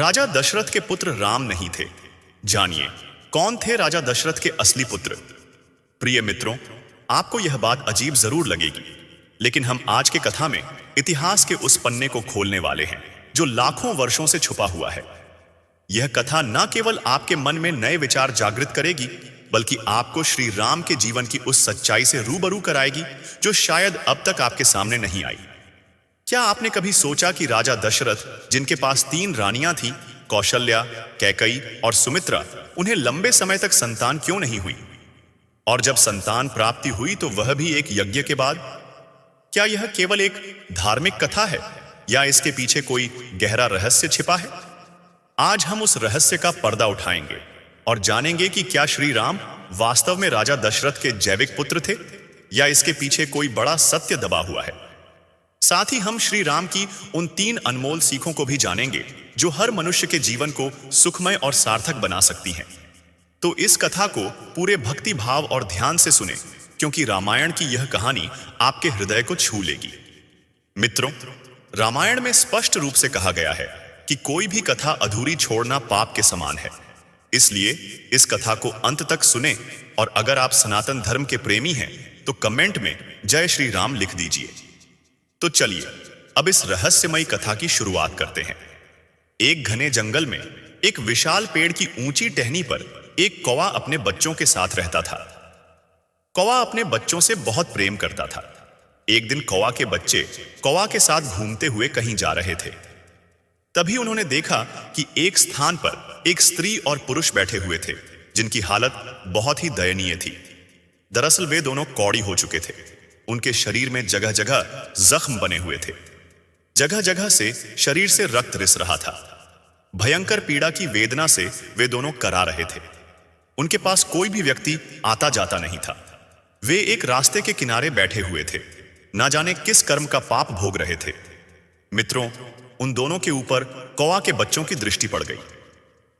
राजा दशरथ के पुत्र राम नहीं थे। जानिए कौन थे राजा दशरथ के असली पुत्र। प्रिय मित्रों, आपको यह बात अजीब जरूर लगेगी, लेकिन हम आज के कथा में इतिहास के उस पन्ने को खोलने वाले हैं जो लाखों वर्षों से छुपा हुआ है। यह कथा न केवल आपके मन में नए विचार जागृत करेगी, बल्कि आपको श्री राम के जीवन की उस सच्चाई से रूबरू कराएगी जो शायद अब तक आपके सामने नहीं आई। क्या आपने कभी सोचा कि राजा दशरथ, जिनके पास 3 रानियां थीं, कौशल्या, कैकई और सुमित्रा, उन्हें लंबे समय तक संतान क्यों नहीं हुई? और जब संतान प्राप्ति हुई तो वह भी एक यज्ञ के बाद। क्या यह केवल एक धार्मिक कथा है या इसके पीछे कोई गहरा रहस्य छिपा है? आज हम उस रहस्य का पर्दा उठाएंगे और जानेंगे कि क्या श्री राम वास्तव में राजा दशरथ के जैविक पुत्र थे या इसके पीछे कोई बड़ा सत्य दबा हुआ है। साथ ही हम श्री राम की उन 3 अनमोल सीखों को भी जानेंगे जो हर मनुष्य के जीवन को सुखमय और सार्थक बना सकती हैं। तो इस कथा को पूरे भक्ति भाव और ध्यान से सुने, क्योंकि रामायण की यह कहानी आपके हृदय को छू लेगी। मित्रों, रामायण में स्पष्ट रूप से कहा गया है कि कोई भी कथा अधूरी छोड़ना पाप के समान है। इसलिए इस कथा को अंत तक सुने, और अगर आप सनातन धर्म के प्रेमी हैं तो कमेंट में जय श्री राम लिख दीजिए। तो चलिए अब इस रहस्यमयी कथा की शुरुआत करते हैं। एक घने जंगल में एक विशाल पेड़ की ऊंची टहनी पर एक कौवा अपने बच्चों के साथ रहता था। कौवा अपने बच्चों से बहुत प्रेम करता था। एक दिन कौवा के बच्चे कौवा के साथ घूमते हुए कहीं जा रहे थे। तभी उन्होंने देखा कि एक स्थान पर एक स्त्री और पुरुष बैठे हुए थे, जिनकी हालत बहुत ही दयनीय थी। दरअसल वे दोनों कौड़ी हो चुके थे। उनके शरीर में जगह जगह जख्म बने हुए थे। जगह जगह से शरीर से रक्त रिस रहा था। भयंकर पीड़ा की वेदना से वे दोनों करा रहे थे। उनके पास कोई भी व्यक्ति आता जाता नहीं था। वे एक रास्ते के किनारे बैठे हुए थे, ना जाने किस कर्म का पाप भोग रहे थे। मित्रों, उन दोनों के ऊपर कौवा के बच्चों की दृष्टि पड़ गई।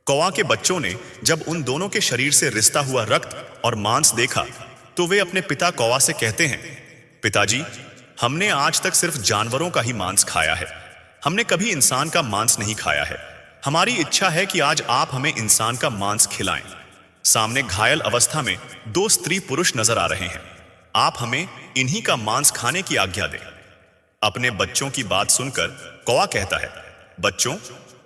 कौवा के बच्चों ने जब उन दोनों के शरीर से रिसता हुआ रक्त और मांस देखा तो वे अपने पिता कौवा से कहते हैं, पिताजी, हमने आज तक सिर्फ जानवरों का ही मांस खाया है। हमने कभी इंसान का मांस नहीं खाया है। हमारी इच्छा है कि आज आप हमें इंसान का मांस खिलाएं। सामने घायल अवस्था में 2 स्त्री पुरुष नजर आ रहे हैं। आप हमें इन्हीं का मांस खाने की आज्ञा दें। अपने बच्चों की बात सुनकर कौवा कहता है, बच्चों,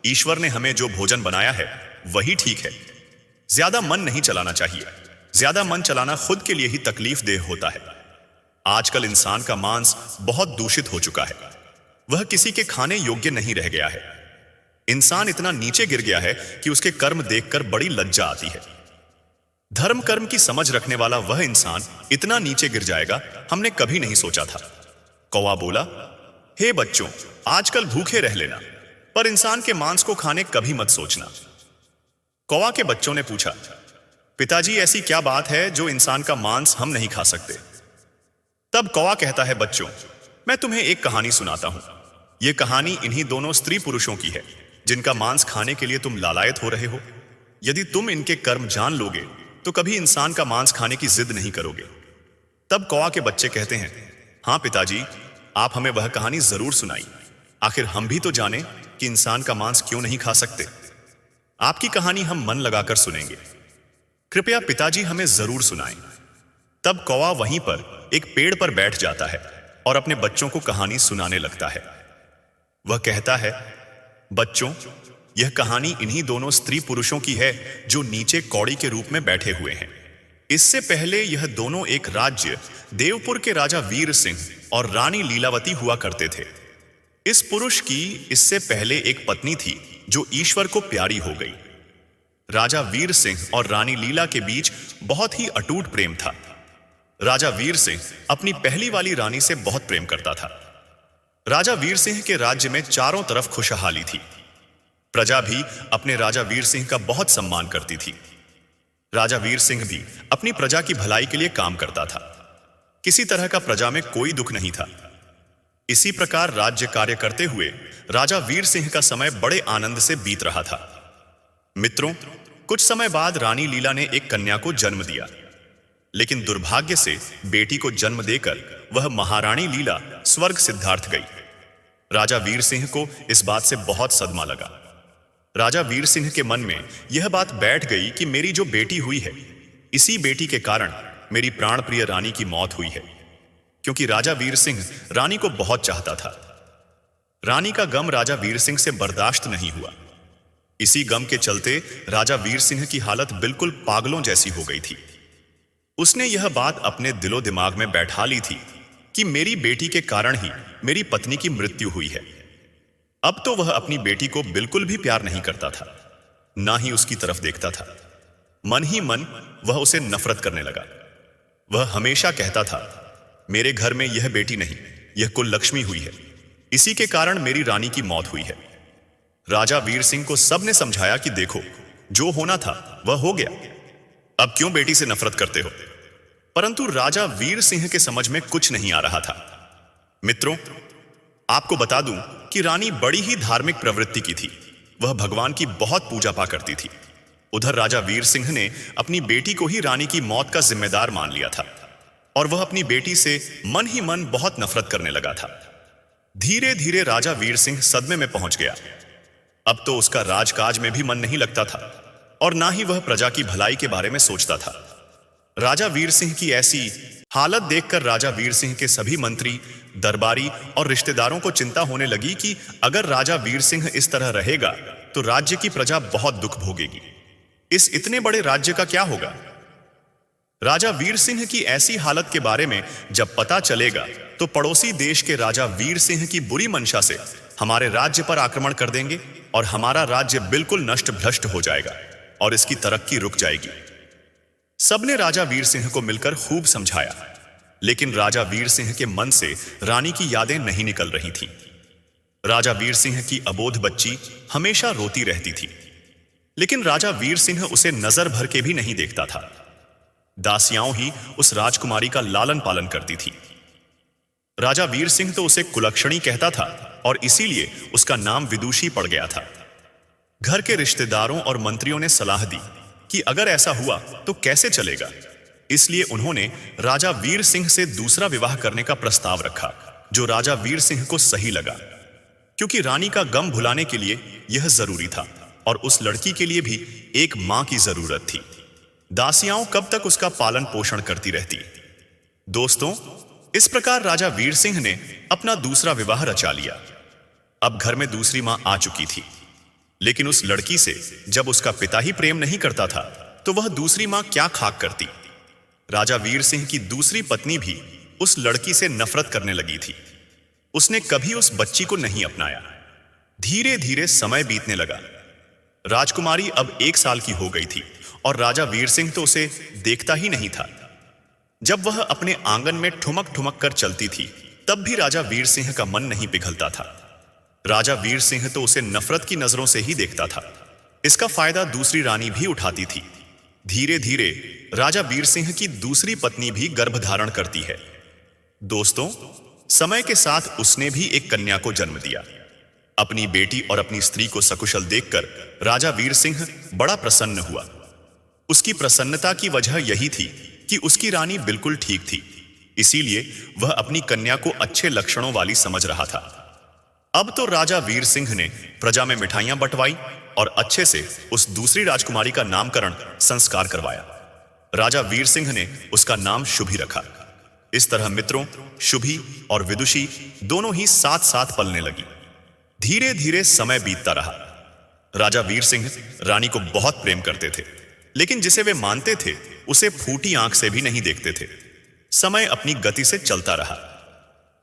ईश्वर ने हमें जो भोजन बनाया है वही ठीक है। ज्यादा मन नहीं चलाना चाहिए। ज्यादा मन चलाना खुद के लिए ही तकलीफ देह होता है। आजकल इंसान का मांस बहुत दूषित हो चुका है। वह किसी के खाने योग्य नहीं रह गया है। इंसान इतना नीचे गिर गया है कि उसके कर्म देखकर बड़ी लज्जा आती है। धर्म कर्म की समझ रखने वाला वह इंसान इतना नीचे गिर जाएगा, हमने कभी नहीं सोचा था। कौवा बोला, हे बच्चों, आजकल भूखे रह लेना, पर इंसान के मांस को खाने कभी मत सोचना। कौवा के बच्चों ने पूछा, पिताजी, ऐसी क्या बात है जो इंसान का मांस हम नहीं खा सकते? तब कौवा कहता है, बच्चों, मैं तुम्हें एक कहानी सुनाता हूं। यह कहानी इन्हीं दोनों स्त्री पुरुषों की है जिनका मांस खाने के लिए तुम लालायत हो रहे हो। यदि तुम इनके कर्म जान लोगे तो कभी इंसान का मांस खाने की जिद नहीं करोगे। तब कौवा के बच्चे कहते हैं, हाँ पिताजी, आप हमें वह कहानी जरूर सुनाइए। आखिर हम भी तो जाने कि इंसान का मांस क्यों नहीं खा सकते। आपकी कहानी हम मन लगाकर सुनेंगे। कृपया पिताजी हमें जरूर सुनाएं। तब कौवा वहीं पर एक पेड़ पर बैठ जाता है और अपने बच्चों को कहानी सुनाने लगता है। वह कहता है, बच्चों, यह कहानी इन्हीं दोनों स्त्री पुरुषों की है जो नीचे कौड़ी के रूप में बैठे हुए हैं। इससे पहले यह दोनों एक राज्य देवपुर के राजा वीर सिंह और रानी लीलावती हुआ करते थे। इस पुरुष की इससे पहले एक पत्नी थी जो ईश्वर को प्यारी हो गई। राजा वीर सिंह और रानी लीला के बीच बहुत ही अटूट प्रेम था। राजा वीर सिंह अपनी पहली वाली रानी से बहुत प्रेम करता था। राजा वीर सिंह के राज्य में चारों तरफ खुशहाली थी। प्रजा भी अपने राजा वीर सिंह का बहुत सम्मान करती थी। राजा वीर सिंह भी अपनी प्रजा की भलाई के लिए काम करता था। किसी तरह का प्रजा में कोई दुख नहीं था। इसी प्रकार राज्य कार्य करते हुए राजा वीर सिंह का समय बड़े आनंद से बीत रहा था। मित्रों, कुछ समय बाद रानी लीला ने एक कन्या को जन्म दिया, लेकिन दुर्भाग्य से बेटी को जन्म देकर वह महारानी लीला स्वर्ग सिद्धार्थ गई। राजा वीर सिंह को इस बात से बहुत सदमा लगा। राजा वीर सिंह के मन में यह बात बैठ गई कि मेरी जो बेटी हुई है, इसी बेटी के कारण मेरी प्राण प्रिय रानी की मौत हुई है। क्योंकि राजा वीर सिंह रानी को बहुत चाहता था। रानी का गम राजा वीर सिंह से बर्दाश्त नहीं हुआ। इसी गम के चलते राजा वीर सिंह की हालत बिल्कुल पागलों जैसी हो गई थी। उसने यह बात अपने दिलो दिमाग में बैठा ली थी कि मेरी बेटी के कारण ही मेरी पत्नी की मृत्यु हुई है। अब तो वह अपनी बेटी को बिल्कुल भी प्यार नहीं करता था, ना ही उसकी तरफ देखता था। मन ही मन वह उसे नफरत करने लगा। वह हमेशा कहता था, मेरे घर में यह बेटी नहीं, यह कुल लक्ष्मी हुई है, इसी के कारण मेरी रानी की मौत हुई है। राजा वीर सिंह को सबने समझाया कि देखो, जो होना था वह हो गया, अब क्यों बेटी से नफरत करते हो। परंतु राजा वीर सिंह के समझ में कुछ नहीं आ रहा था। मित्रों, आपको बता दूं कि रानी बड़ी ही धार्मिक प्रवृत्ति की थी। वह भगवान की बहुत पूजा पा करती थी। उधर राजा वीर सिंह ने अपनी बेटी को ही रानी की मौत का जिम्मेदार मान लिया था और वह अपनी बेटी से मन ही मन बहुत नफरत करने लगा था। धीरे धीरे राजा वीर सिंह सदमे में पहुंच गया। अब तो उसका राजकाज में भी मन नहीं लगता था और ना ही वह प्रजा की भलाई के बारे में सोचता था। राजा वीर सिंह की ऐसी हालत देखकर राजा वीर सिंह के सभी मंत्री, दरबारी और रिश्तेदारों को चिंता होने लगी कि अगर राजा वीर सिंह इस तरह रहेगा तो राज्य की प्रजा बहुत दुख भोगेगी। इस इतने बड़े राज्य का क्या होगा। राजा वीर सिंह की ऐसी हालत के बारे में जब पता चलेगा तो पड़ोसी देश के राजा वीर सिंह की बुरी मंशा से हमारे राज्य पर आक्रमण कर देंगे और हमारा राज्य बिल्कुल नष्ट भ्रष्ट हो जाएगा और इसकी तरक्की रुक जाएगी। सबने राजा वीर सिंह को मिलकर खूब समझाया, लेकिन राजा वीर सिंह के मन से रानी की यादें नहीं निकल रही थीं। राजा वीर सिंह की अबोध बच्ची हमेशा रोती रहती थी, लेकिन राजा वीर सिंह उसे नजर भर के भी नहीं देखता था। दासियां ही उस राजकुमारी का लालन पालन करती थी। राजा वीर सिंह तो उसे कुलक्षणी कहता था और इसीलिए उसका नाम विदुषी पड़ गया था। घर के रिश्तेदारों और मंत्रियों ने सलाह दी कि अगर ऐसा हुआ तो कैसे चलेगा। इसलिए उन्होंने राजा वीर सिंह से दूसरा विवाह करने का प्रस्ताव रखा, जो राजा वीर सिंह को सही लगा, क्योंकि रानी का गम भुलाने के लिए यह जरूरी था और उस लड़की के लिए भी एक मां की जरूरत थी। दासियां कब तक उसका पालन पोषण करती रहती। दोस्तों, इस प्रकार राजा वीर सिंह ने अपना दूसरा विवाह रचा लिया। अब घर में दूसरी मां आ चुकी थी, लेकिन उस लड़की से जब उसका पिता ही प्रेम नहीं करता था तो वह दूसरी मां क्या खाक करती। राजा वीर सिंह की दूसरी पत्नी भी उस लड़की से नफरत करने लगी थी। उसने कभी उस बच्ची को नहीं अपनाया। धीरे धीरे समय बीतने लगा। राजकुमारी अब 1 साल की हो गई थी और राजा वीर सिंह तो उसे देखता ही नहीं था। जब वह अपने आंगन में ठुमक ठुमक कर चलती थी तब भी राजा वीर सिंह का मन नहीं पिघलता था। राजा वीर सिंह तो उसे नफरत की नजरों से ही देखता था। इसका फायदा दूसरी रानी भी उठाती थी। धीरे धीरे राजा वीर सिंह की दूसरी पत्नी भी गर्भधारण करती है। दोस्तों, समय के साथ उसने भी एक कन्या को जन्म दिया। अपनी बेटी और अपनी स्त्री को सकुशल देखकर राजा वीर सिंह बड़ा प्रसन्न हुआ। उसकी प्रसन्नता की वजह यही थी कि उसकी रानी बिल्कुल ठीक थी, इसीलिए वह अपनी कन्या को अच्छे लक्षणों वाली समझ रहा था। अब तो राजा वीर सिंह ने प्रजा में मिठाइयां बंटवाई और अच्छे से उस दूसरी राजकुमारी का नामकरण संस्कार करवाया। राजा वीर सिंह ने उसका नाम शुभी रखा। इस तरह मित्रों, शुभी और विदुषी दोनों ही साथ साथ पलने लगी। धीरे धीरे समय बीतता रहा। राजा वीर सिंह रानी को बहुत प्रेम करते थे, लेकिन जिसे वे मानते थे उसे फूटी आंख से भी नहीं देखते थे। समय अपनी गति से चलता रहा।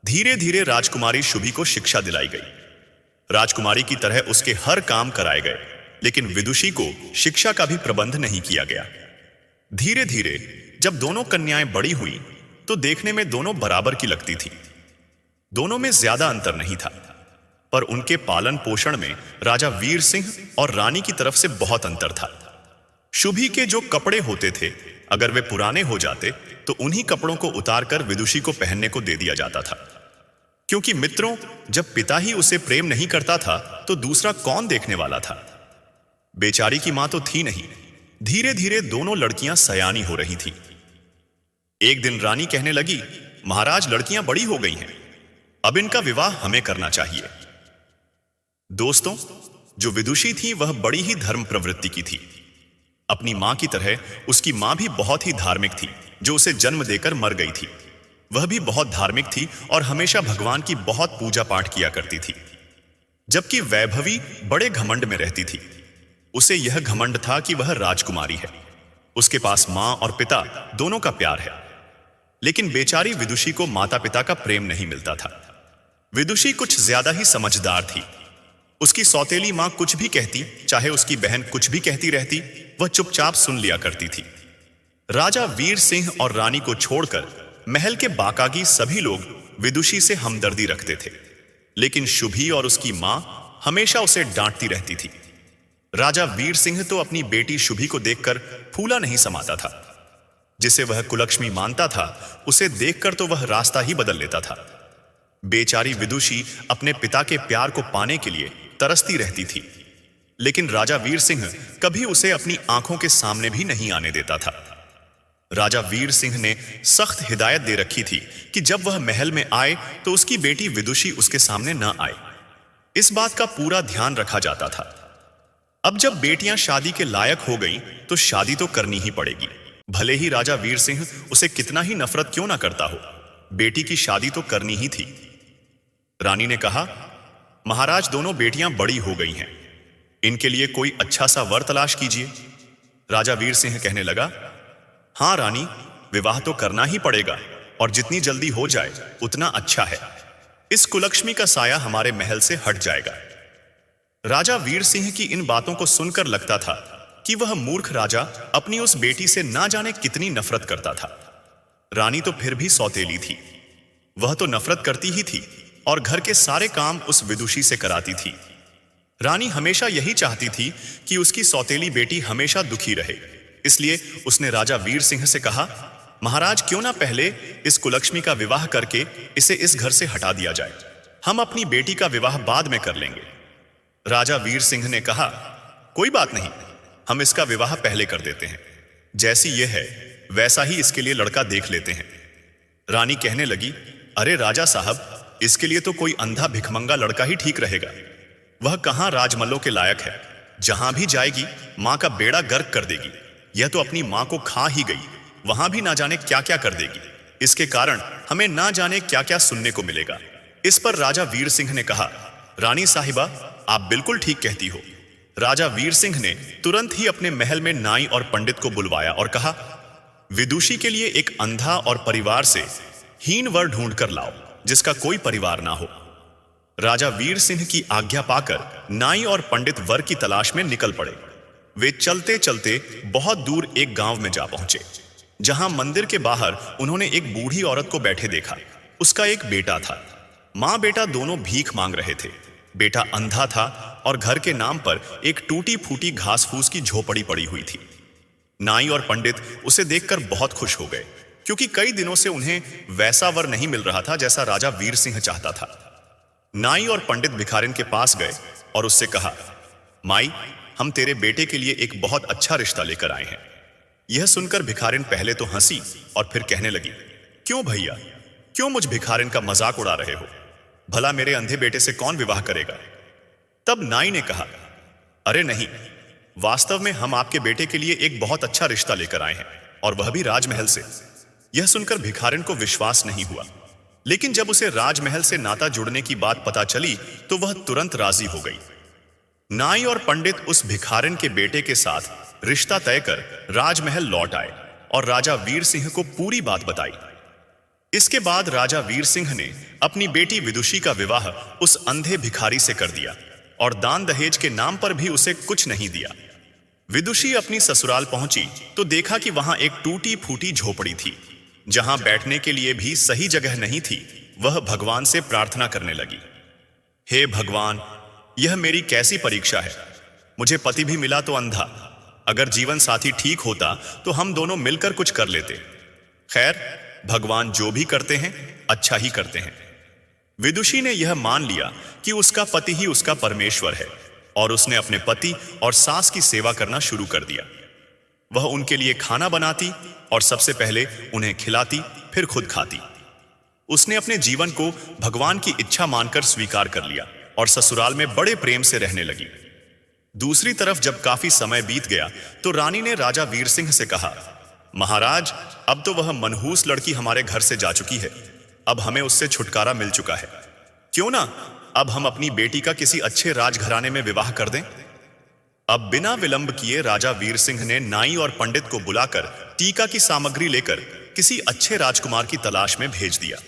धीरे धीरे राजकुमारी शुभी को शिक्षा दिलाई गई। राजकुमारी की तरह उसके हर काम कराए गए, लेकिन विदुषी को शिक्षा का भी प्रबंध नहीं किया गया। धीरे धीरे जब दोनों कन्याएं बड़ी हुई तो देखने में दोनों बराबर की लगती थी। दोनों में ज्यादा अंतर नहीं था, पर उनके पालन पोषण में राजा वीर सिंह और रानी की तरफ से बहुत अंतर था। शुभी के जो कपड़े होते थे, अगर वे पुराने हो जाते तो उन्हीं कपड़ों को उतारकर विदुषी को पहनने को दे दिया जाता था। क्योंकि मित्रों, जब पिता ही उसे प्रेम नहीं करता था तो दूसरा कौन देखने वाला था। बेचारी की मां तो थी नहीं। धीरे धीरे दोनों लड़कियां सयानी हो रही थी। एक दिन रानी कहने लगी, महाराज, लड़कियां बड़ी हो गई हैं, अब इनका विवाह हमें करना चाहिए। दोस्तों, जो विदुषी थी वह बड़ी ही धर्म प्रवृत्ति की थी। अपनी मां की तरह उसकी मां भी बहुत ही धार्मिक थी, जो उसे जन्म देकर मर गई थी। वह भी बहुत धार्मिक थी और हमेशा भगवान की बहुत पूजा पाठ किया करती थी। जबकि वैभवी बड़े घमंड में रहती थी। उसे यह घमंड था कि वह राजकुमारी है, उसके पास मां और पिता दोनों का प्यार है। लेकिन बेचारी विदुषी को माता पिता का प्रेम नहीं मिलता था। विदुषी कुछ ज्यादा ही समझदार थी। उसकी सौतेली मां कुछ भी कहती, चाहे उसकी बहन कुछ भी कहती रहती, वह चुपचाप सुन लिया करती थी। राजा वीर सिंह और रानी को छोड़कर महल के बाकागी सभी लोग विदुषी से हमदर्दी रखते थे, लेकिन शुभी और उसकी मां हमेशा उसे डांटती रहती थी। राजा वीर सिंह तो अपनी बेटी शुभी को देखकर फूला नहीं समाता था। जिसे वह कुलक्ष्मी मानता था, उसे देखकर तो वह रास्ता ही बदल लेता था। बेचारी विदुषी अपने पिता के प्यार को पाने के लिए तरसती रहती थी, लेकिन राजा वीर सिंह कभी उसे अपनी आंखों के सामने भी नहीं आने देता था। राजा वीर सिंह ने सख्त हिदायत दे रखी थी कि जब वह महल में आए तो उसकी बेटी विदुषी उसके सामने न आए। इस बात का पूरा ध्यान रखा जाता था। अब जब बेटियां शादी के लायक हो गईं, तो शादी तो करनी ही पड़ेगी, भले ही राजा वीर सिंह उसे कितना ही नफरत क्यों ना करता हो। बेटी की शादी तो करनी ही थी। रानी ने कहा, महाराज दोनों बेटियां बड़ी हो गई हैं, इनके लिए कोई अच्छा सा वर तलाश कीजिए। राजा वीर सिंह कहने लगा, हाँ रानी, विवाह तो करना ही पड़ेगा, और जितनी जल्दी हो जाए उतना अच्छा है। इस कुलक्ष्मी का साया हमारे महल से हट जाएगा। राजा वीर सिंह की इन बातों को सुनकर लगता था कि वह मूर्ख राजा अपनी उस बेटी से ना जाने कितनी नफरत करता था। रानी तो फिर भी सौतेली थी, वह तो नफरत करती ही थी और घर के सारे काम उस विदुषी से कराती थी। रानी हमेशा यही चाहती थी कि उसकी सौतेली बेटी हमेशा दुखी रहे, इसलिए उसने राजा वीर सिंह से कहा, महाराज क्यों ना पहले इस कुलक्ष्मी का विवाह करके इसे इस घर से हटा दिया जाए, हम अपनी बेटी का विवाह बाद में कर लेंगे। राजा वीर सिंह ने कहा, कोई बात नहीं, हम इसका विवाह पहले कर देते हैं, जैसी यह है वैसा ही इसके लिए लड़का देख लेते हैं। रानी कहने लगी, अरे राजा साहब, इसके लिए तो कोई अंधा भिखमंगा लड़का ही ठीक रहेगा। वह कहां राजमल्लों के लायक है, जहां भी जाएगी मां का बेड़ा गर्क कर देगी। यह तो अपनी मां को खा ही गई, वहां भी ना जाने क्या क्या कर देगी। इसके कारण हमें ना जाने क्या क्या सुनने को मिलेगा। इस पर राजा वीर सिंह ने कहा, रानी साहिबा, आप बिल्कुल ठीक कहती हो। राजा वीर सिंह ने तुरंत ही अपने महल में नाई और पंडित को बुलवाया और कहा, विदुषी के लिए एक अंधा और परिवार से हीन वर ढूंढ कर लाओ, जिसका कोई परिवार ना हो। राजा वीर सिंह की आज्ञा पाकर नाई और पंडित वर की तलाश में निकल पड़े। वे चलते चलते बहुत दूर एक गांव में जा पहुंचे, जहां मंदिर के बाहर उन्होंने एक बूढ़ी औरत को बैठे देखा। उसका एक बेटा था। मां बेटा दोनों भीख मांग रहे थे। बेटा अंधा था और घर के नाम पर एक टूटी फूटी घास फूस की झोपड़ी पड़ी हुई थी। नाई और पंडित उसे देखकर बहुत खुश हो गए, क्योंकि कई दिनों से उन्हें वैसा वर नहीं मिल रहा था जैसा राजा वीर सिंह चाहता था। नाई और पंडित भिखारिन के पास गए और उससे कहा, माई, हम तेरे बेटे के लिए एक बहुत अच्छा रिश्ता लेकर आए हैं। यह सुनकर भिखारिन पहले तो हंसी और फिर कहने लगी, क्यों भैया, क्यों मुझ भिखारिन का मजाक उड़ा रहे हो? भला मेरे अंधे बेटे से कौन विवाह करेगा? तब नाई ने कहा, अरे नहीं, वास्तव में हम आपके बेटे के लिए एक बहुत अच्छा रिश्ता लेकर आए हैं, और वह भी राजमहल से। यह सुनकर भिखारिन को विश्वास नहीं हुआ, लेकिन जब उसे राजमहल से नाता जुड़ने की बात पता चली तो वह तुरंत राजी हो गई। नाई और पंडित उस भिखारिन के बेटे के साथ रिश्ता तय कर राजमहल लौट आए और राजा वीर सिंह को पूरी बात बताई। इसके बाद राजा वीर सिंह ने अपनी बेटी विदुषी का विवाह उस अंधे भिखारी से कर दिया और दान दहेज के नाम पर भी उसे कुछ नहीं दिया। विदुषी अपनी ससुराल पहुंची तो देखा कि वहां एक टूटी फूटी झोपड़ी थी, जहां बैठने के लिए भी सही जगह नहीं थी। वह भगवान से प्रार्थना करने लगी, हे भगवान, यह मेरी कैसी परीक्षा है। मुझे पति भी मिला तो अंधा। अगर जीवन साथी ठीक होता तो हम दोनों मिलकर कुछ कर लेते। खैर, भगवान जो भी करते हैं अच्छा ही करते हैं। विदुषी ने यह मान लिया कि उसका पति ही उसका परमेश्वर है, और उसने अपने पति और सास की सेवा करना शुरू कर दिया। वह उनके लिए खाना बनाती और सबसे पहले उन्हें खिलाती, फिर खुद खाती। उसने अपने जीवन को भगवान की इच्छा मानकर स्वीकार कर लिया और ससुराल में बड़े प्रेम से रहने लगी। दूसरी तरफ जब काफी समय बीत गया तो रानी ने राजा वीर सिंह से कहा, महाराज, अब तो वह मनहूस लड़की हमारे घर से जा चुकी है। अब हमें उससे छुटकारा मिल चुका है। क्यों ना अब हम अपनी बेटी का किसी अच्छे राजघराने में विवाह कर दें। अब बिना विलंब किए राजा वीर सिंह ने नाई और पंडित को बुलाकर टीका की सामग्री लेकर किसी अच्छे राजकुमार की तलाश में भेज दिया।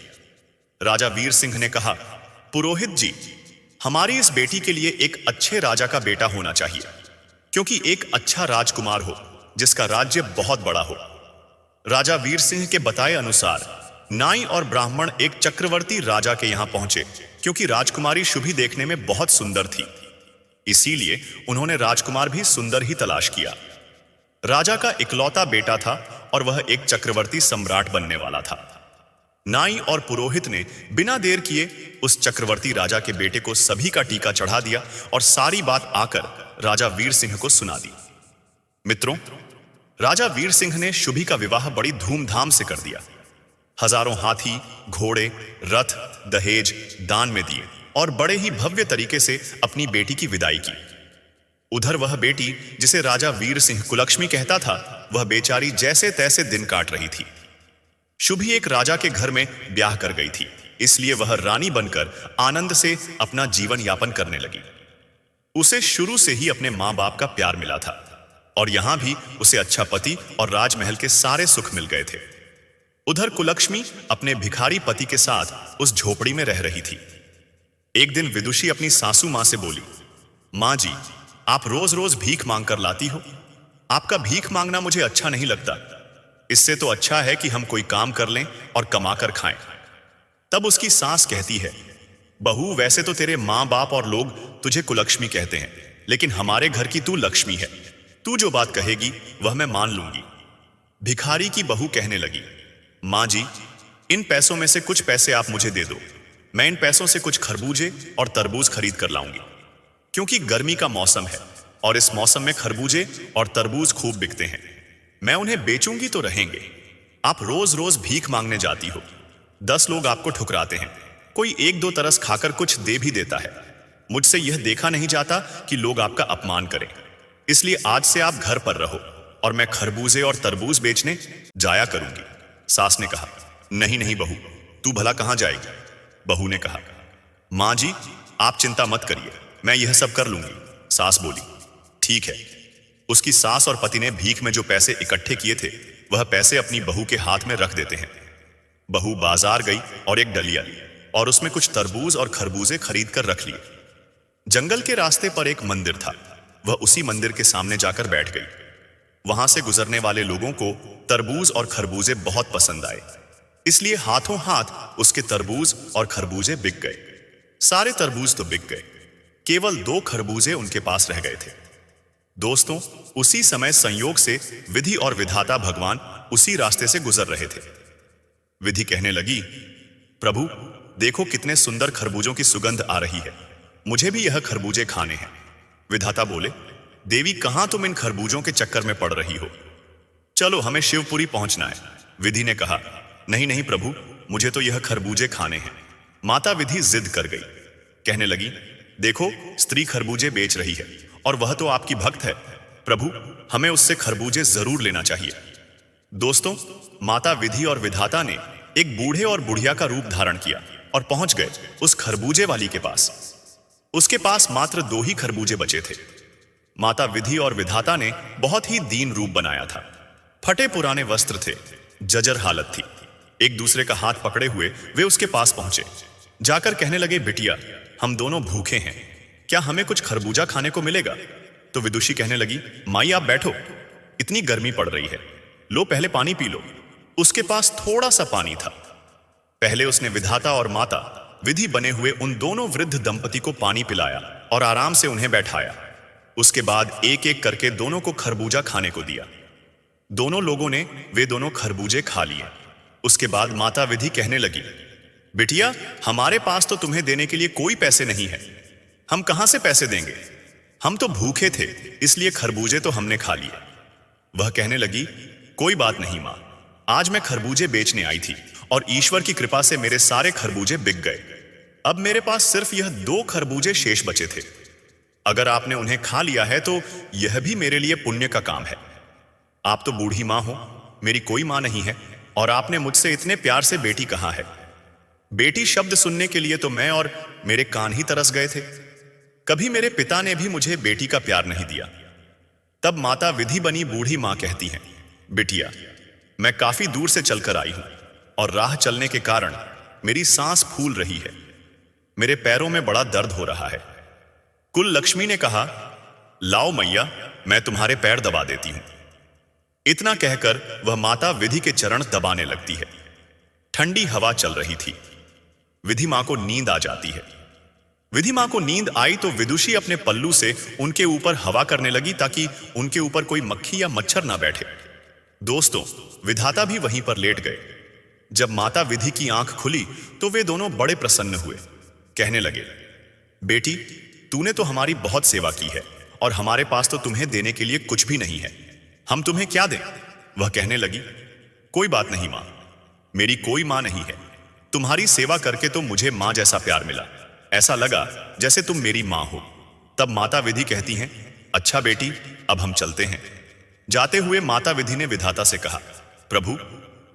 राजा वीर सिंह ने कहा, पुरोहित जी, हमारी इस बेटी के लिए एक अच्छे राजा का बेटा होना चाहिए, क्योंकि एक अच्छा राजकुमार हो जिसका राज्य बहुत बड़ा हो। राजा वीर सिंह के बताए अनुसार नाई और ब्राह्मण एक चक्रवर्ती राजा के यहां पहुंचे, क्योंकि राजकुमारी शुभी देखने में बहुत सुंदर थी। इसीलिए उन्होंने राजकुमार भी सुंदर ही तलाश किया। राजा का इकलौता बेटा था और वह एक चक्रवर्ती सम्राट बनने वाला था। नाई और पुरोहित ने बिना देर किए उस चक्रवर्ती राजा के बेटे को सभी का टीका चढ़ा दिया और सारी बात आकर राजा वीर सिंह को सुना दी। मित्रों, राजा वीर सिंह ने शुभी का विवाह बड़ी धूमधाम से कर दिया। हजारों हाथी, घोड़े, रथ, दहेज दान में दिए और बड़े ही भव्य तरीके से अपनी बेटी की विदाई की। उधर वह बेटी, जिसे राजा वीर सिंह कुलक्ष्मी कहता था, वह बेचारी जैसे तैसे दिन काट रही थी। शुभी एक राजा के घर में ब्याह कर गई थी, इसलिए वह रानी बनकर आनंद से अपना जीवन यापन करने लगी। उसे शुरू से ही अपने मां बाप का प्यार मिला था और यहां भी उसे अच्छा पति और राजमहल के सारे सुख मिल गए थे। उधर कुलक्ष्मी अपने भिखारी पति के साथ उस झोपड़ी में रह रही थी। एक दिन विदुषी अपनी सासू मां से बोली, मां जी, आप रोज रोज भीख मांग कर लाती हो। आपका भीख मांगना मुझे अच्छा नहीं लगता। इससे तो अच्छा है कि हम कोई काम कर लें और कमा कर खाएं। तब उसकी सास कहती है, बहू, वैसे तो तेरे मां बाप और लोग तुझे कुलक्ष्मी कहते हैं, लेकिन हमारे घर की तू लक्ष्मी है। तू जो बात कहेगी वह मैं मान लूंगी। भिखारी की बहू कहने लगी, मां जी, इन पैसों में से कुछ पैसे आप मुझे दे दो। मैं इन पैसों से कुछ खरबूजे और तरबूज खरीद कर लाऊंगी, क्योंकि गर्मी का मौसम है और इस मौसम में खरबूजे और तरबूज खूब बिकते हैं। मैं उन्हें बेचूंगी तो रहेंगे। आप रोज रोज भीख मांगने जाती हो। 10 लोग आपको ठुकराते हैं, कोई 1-2 तरस खाकर कुछ दे भी देता है। मुझसे यह देखा नहीं जाता कि लोग आपका अपमान करें। इसलिए आज से आप घर पर रहो और मैं खरबूजे और तरबूज बेचने जाया करूंगी। सास ने कहा, नहीं नहीं बहू, तू भला कहां जाएगी। बहू ने कहा, मां जी, आप चिंता मत करिए, मैं यह सब कर लूंगी। सास बोली, ठीक है। उसकी सास और पति ने भीख में जो पैसे इकट्ठे किए थे, वह पैसे अपनी बहू के हाथ में रख देते हैं। बहू बाजार गई और एक डलिया ली और उसमें कुछ तरबूज और खरबूजे खरीद कर रख लिए। जंगल के रास्ते पर एक मंदिर था। वह उसी मंदिर के सामने जाकर बैठ गई। वहां से गुजरने वाले लोगों को तरबूज और खरबूजे बहुत पसंद आए, इसलिए हाथों हाथ उसके तरबूज और खरबूजे बिक गए। सारे तरबूज तो बिक गए, केवल 2 खरबूजे उनके पास रह गए थे। दोस्तों, उसी समय संयोग से विधि और विधाता भगवान उसी रास्ते से गुजर रहे थे। विधि कहने लगी, प्रभु, देखो कितने सुंदर खरबूजों की सुगंध आ रही है। मुझे भी यह खरबूजे खाने हैं। विधाता बोले, देवी, कहां तुम इन खरबूजों के चक्कर में पड़ रही हो। चलो, हमें शिवपुरी पहुंचना है। विधि ने कहा, नहीं नहीं प्रभु, मुझे तो यह खरबूजे खाने हैं। माता विधि जिद कर गई, कहने लगी, देखो, स्त्री खरबूजे बेच रही है और वह तो आपकी भक्त है। प्रभु, हमें उससे खरबूजे जरूर लेना चाहिए। दोस्तों, माता विधि और विधाता ने एक बूढ़े और बुढ़िया का रूप धारण किया और पहुंच गए उस खरबूजे वाली के पास। उसके पास मात्र 2 ही खरबूजे बचे थे। माता विधि और विधाता ने बहुत ही दीन रूप बनाया था। फटे पुराने वस्त्र थे, जर्जर हालत थी। एक दूसरे का हाथ पकड़े हुए वे उसके पास पहुंचे। जाकर कहने लगे, बिटिया, हम दोनों भूखे हैं, क्या हमें कुछ खरबूजा खाने को मिलेगा। तो विदुषी कहने लगी, माई आप बैठो, इतनी गर्मी पड़ रही है, लो पहले पानी पी लो। उसके पास थोड़ा सा पानी था। पहले उसने विधाता और माता विधि बने हुए उन दोनों वृद्ध दंपति को पानी पिलाया और आराम से उन्हें बैठाया। उसके बाद एक एक करके दोनों को खरबूजा खाने को दिया। दोनों लोगों ने वे दोनों खरबूजे खा लिए। उसके बाद माता विधि कहने लगी, बिटिया, हमारे पास तो तुम्हें देने के लिए कोई पैसे नहीं है। हम कहां से पैसे देंगे, हम तो भूखे थे, इसलिए खरबूजे तो हमने खा लिए। वह कहने लगी, कोई बात नहीं मां, आज मैं खरबूजे बेचने आई थी और ईश्वर की कृपा से मेरे सारे खरबूजे बिक गए। अब मेरे पास सिर्फ यह 2 खरबूजे शेष बचे थे। अगर आपने उन्हें खा लिया है तो यह भी मेरे लिए पुण्य का काम है। आप तो बूढ़ी माँ हो, मेरी कोई माँ नहीं है, और आपने मुझसे इतने प्यार से बेटी कहा है। बेटी शब्द सुनने के लिए तो मैं और मेरे कान ही तरस गए थे। कभी मेरे पिता ने भी मुझे बेटी का प्यार नहीं दिया। तब माता विधि बनी बूढ़ी माँ कहती हैं, बिटिया, मैं काफी दूर से चलकर आई हूं और राह चलने के कारण मेरी सांस फूल रही है। मेरे पैरों में बड़ा दर्द हो रहा है। कुल लक्ष्मी ने कहा, लाओ मैया, मैं तुम्हारे पैर दबा देती हूं। इतना कहकर वह माता विधि के चरण दबाने लगती है। ठंडी हवा चल रही थी। विधि मां को नींद आ जाती है। विधि मां को नींद आई तो विदुषी अपने पल्लू से उनके ऊपर हवा करने लगी ताकि उनके ऊपर कोई मक्खी या मच्छर ना बैठे। दोस्तों, विधाता भी वहीं पर लेट गए। जब माता विधि की आंख खुली तो वे दोनों बड़े प्रसन्न हुए। कहने लगे, बेटी, तूने तो हमारी बहुत सेवा की है और हमारे पास तो तुम्हें देने के लिए कुछ भी नहीं है। हम तुम्हें क्या दें? वह कहने लगी, कोई बात नहीं मां, मेरी कोई मां नहीं है। तुम्हारी सेवा करके तो मुझे मां जैसा प्यार मिला। ऐसा लगा जैसे तुम मेरी मां हो। तब माता विधि कहती हैं, अच्छा बेटी, अब हम चलते हैं। जाते हुए माता विधि ने विधाता से कहा, प्रभु,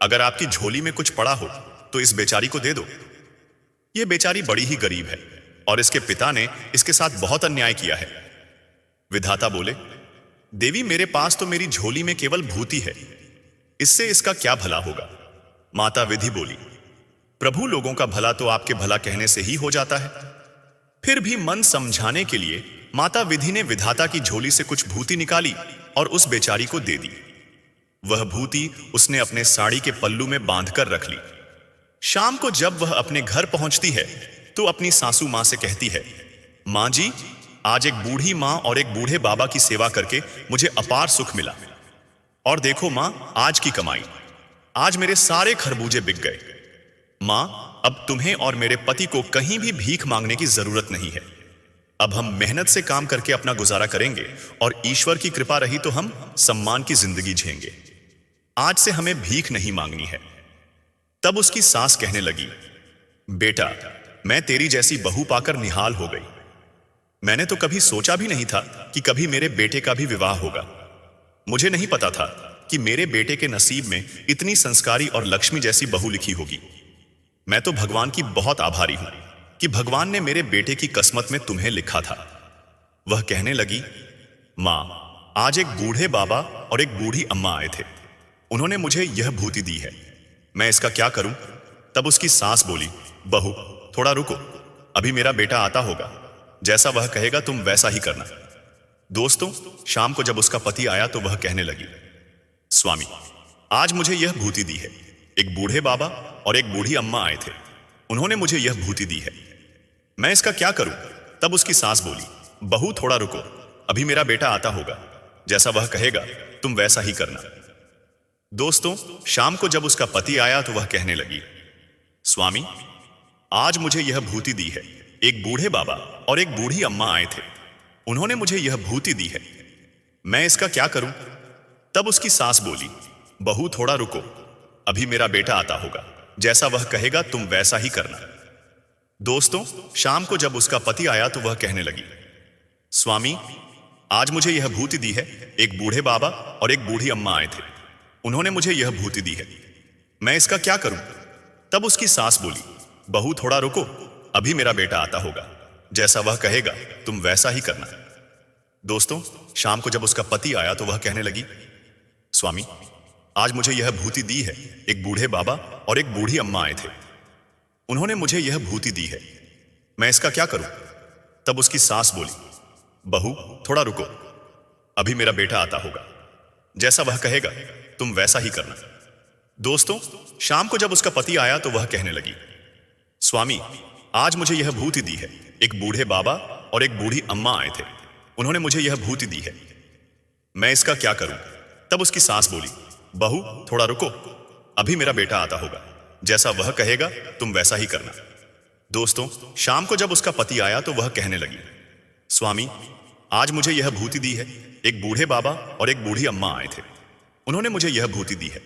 अगर आपकी झोली में कुछ पड़ा हो तो इस बेचारी को दे दो। यह बेचारी बड़ी ही गरीब है और इसके पिता ने इसके साथ बहुत अन्याय किया है। विधाता बोले, देवी, मेरे पास तो मेरी झोली में केवल भूति है, इससे इसका क्या भला होगा? माता विधि बोली, प्रभु, लोगों का भला तो आपके भला कहने से ही हो जाता है। फिर भी मन समझाने के लिए माता विधि ने विधाता की झोली से कुछ भूति निकाली और उस बेचारी को दे दी। वह भूति उसने अपने साड़ी के पल्लू में बांधकर रख ली। शाम को जब वह अपने घर पहुंचती है तो अपनी सासू मां से कहती है, मां जी, आज एक बूढ़ी मां और एक बूढ़े बाबा की सेवा करके मुझे अपार सुख मिला। और देखो मां, आज की कमाई, आज मेरे सारे खरबूजे बिक गए। मां, अब तुम्हें और मेरे पति को कहीं भी भीख मांगने की जरूरत नहीं है। अब हम मेहनत से काम करके अपना गुजारा करेंगे और ईश्वर की कृपा रही तो हम सम्मान की जिंदगी जिएंगे। आज से हमें भीख नहीं मांगनी है। तब उसकी सास कहने लगी, बेटा, मैं तेरी जैसी बहू पाकर निहाल हो गई। मैंने तो कभी सोचा भी नहीं था कि कभी मेरे बेटे का भी विवाह होगा। मुझे नहीं पता था कि मेरे बेटे के नसीब में इतनी संस्कारी और लक्ष्मी जैसी बहू लिखी होगी। मैं तो भगवान की बहुत आभारी हूं कि भगवान ने मेरे बेटे की किस्मत में तुम्हें लिखा था। वह कहने लगी, मां, आज एक बूढ़े बाबा और एक बूढ़ी अम्मा आए थे। उन्होंने मुझे यह भूति दी है, मैं इसका क्या करूं? तब उसकी सास बोली, बहू, थोड़ा रुको, अभी मेरा बेटा आता होगा, जैसा वह कहेगा तुम वैसा ही करना। दोस्तों, शाम को जब उसका पति आया तो वह कहने लगी, स्वामी, आज मुझे यह भूति दी है। एक बूढ़े बाबा और एक बूढ़ी अम्मा आए थे। उन्होंने मुझे यह भूति दी है, मैं इसका क्या करूं? तब उसकी सास बोली, बहू, थोड़ा रुको, अभी मेरा बेटा आता होगा, जैसा वह कहेगा तुम वैसा ही करना। दोस्तों, शाम को जब उसका पति आया तो वह कहने लगी, स्वामी, आज मुझे यह भूति दी है। एक बूढ़े बाबा और एक बूढ़ी अम्मा आए थे। उन्होंने मुझे यह भूति दी है, मैं इसका क्या करूं? तब उसकी सास बोली, बहू, थोड़ा रुको, अभी मेरा बेटा आता होगा, जैसा वह कहेगा तुम वैसा ही करना। दोस्तों, शाम को जब उसका पति आया तो वह कहने लगी, स्वामी, आज मुझे यह भूति दी है। एक बूढ़े बाबा और एक बूढ़ी अम्मा आए थे। उन्होंने मुझे यह भूति दी है, मैं इसका क्या करूं? तब उसकी सास बोली, बहू, थोड़ा रुको, अभी मेरा बेटा आता होगा, जैसा वह कहेगा तुम वैसा ही करना। दोस्तों, शाम को जब उसका पति आया तो वह कहने लगी, स्वामी, आज मुझे यह भूति दी है। एक बूढ़े बाबा और एक बूढ़ी अम्मा आए थे। उन्होंने मुझे यह भूति दी है, मैं इसका क्या करूं? तब उसकी सास बोली, बहू, थोड़ा रुको, अभी मेरा बेटा आता होगा, जैसा वह कहेगा तुम वैसा ही करना। दोस्तों, शाम को जब उसका पति आया तो वह कहने लगी, स्वामी, आज मुझे यह भूति दी है। एक बूढ़े बाबा और एक बूढ़ी अम्मा आए थे। उन्होंने मुझे यह भूति दी है, मैं इसका क्या करूं? तब उसकी सास बोली, बहू, थोड़ा रुको, अभी मेरा बेटा आता होगा, जैसा वह कहेगा तुम वैसा ही करना। दोस्तों, शाम को जब उसका पति आया तो वह कहने लगी, स्वामी, आज मुझे यह भूति दी है। एक बूढ़े बाबा और एक बूढ़ी अम्मा आए थे। उन्होंने मुझे यह भूति दी है,